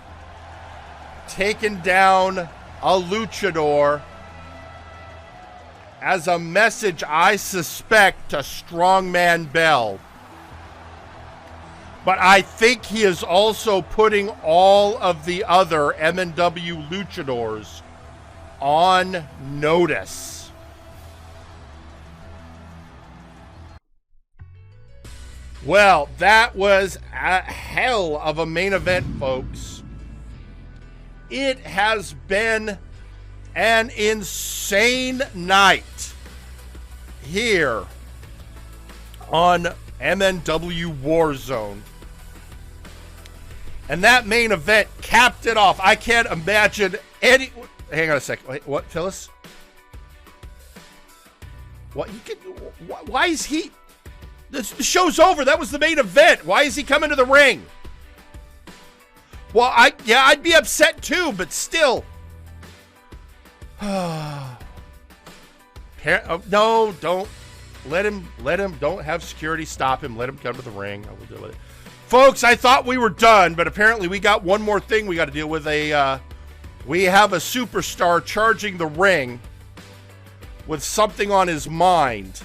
taken down a luchador as a message, I suspect, to Strongman Bell. But I think he is also putting all of the other MNW luchadors on notice. Well, that was a hell of a main event, folks. It has been an insane night here on MNW Warzone. And that main event capped it off. I can't imagine any... Hang on a second. Wait, what, Phyllis? What? You can, why is he... The show's over. That was the main event. Why is he coming to the ring? Well, I'd be upset too, but still. No, don't. Let him, don't have security stop him. Let him come to the ring. I will deal with it. Folks, I thought we were done, but apparently we got one more thing we got to deal with. A We have a superstar charging the ring with something on his mind.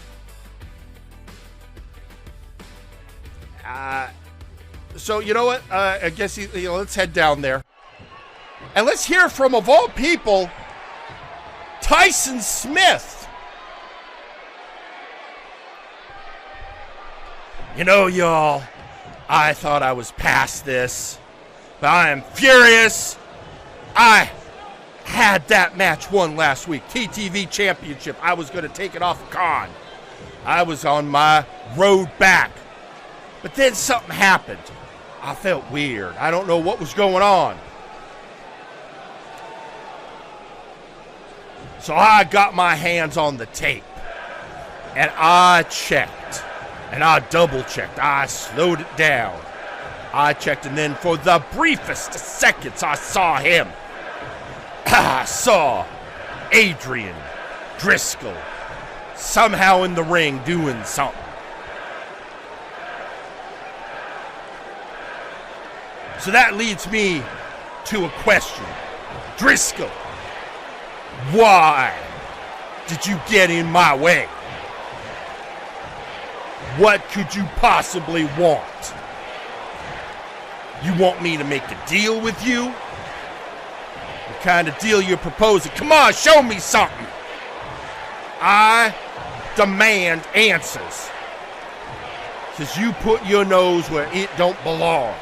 So, you know what? I guess, let's head down there. And let's hear from, of all people, Tyson Smyth. You know, y'all, I thought I was past this, but I am furious. I had that match won last week, TTV Championship. I was going to take it off Khan. I was on my road back. But then something happened. I felt weird. I don't know what was going on. So I got my hands on the tape. And I checked. And I double checked. I slowed it down. I checked, and then for the briefest seconds I saw him. I saw Adrian Driscoll somehow in the ring doing something. So that leads me to a question. Driscoll, why did you get in my way? What could you possibly want? You want me to make a deal with you? What kind of deal you're proposing? Come on, show me something. I demand answers. Because you put your nose where it don't belong.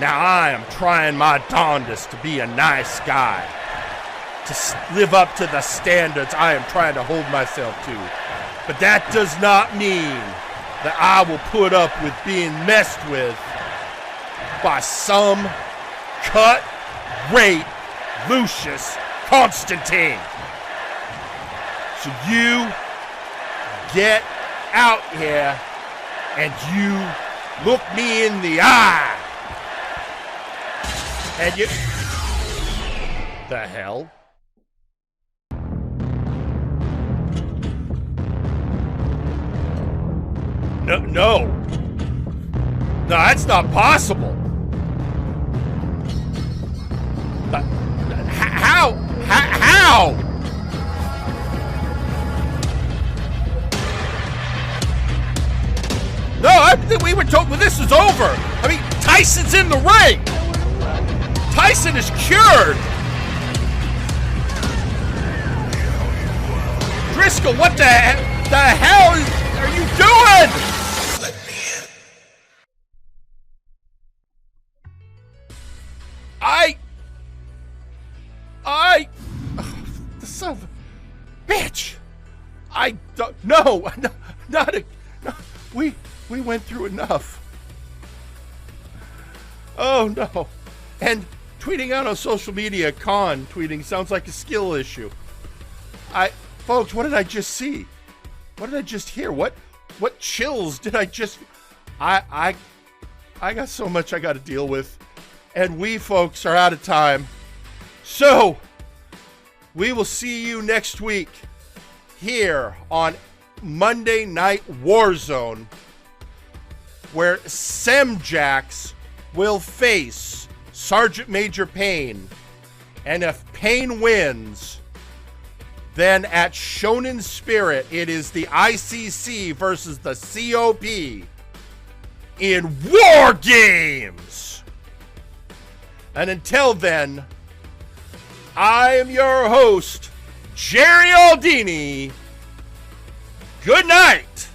Now I am trying my darndest to be a nice guy. To live up to the standards I am trying to hold myself to. But that does not mean that I will put up with being messed with by some cut-rate Lucius Constantine. So you get out here and you look me in the eye. And you... The hell? No. No, that's not possible. How? No, we were told when this is over. I mean, Tyson's in the ring. Tyson is cured. Driscoll, what the hell are you doing? Let me in. The son of a bitch. I don't. No, not a. No, we went through enough. Oh no, and tweeting out on social media, Khan tweeting sounds like a skill issue. Folks, what did I just see? What did I just hear? What chills did I just... I got so much I got to deal with. And we, folks, are out of time. So, we will see you next week here on Monday Night Warzone, where Semjax will face Sergeant Major Payne. And if Payne wins... Then at Shonen Spirit, it is the ICC versus the COP in War Games. And until then, I am your host, Jerry Aldini. Good night.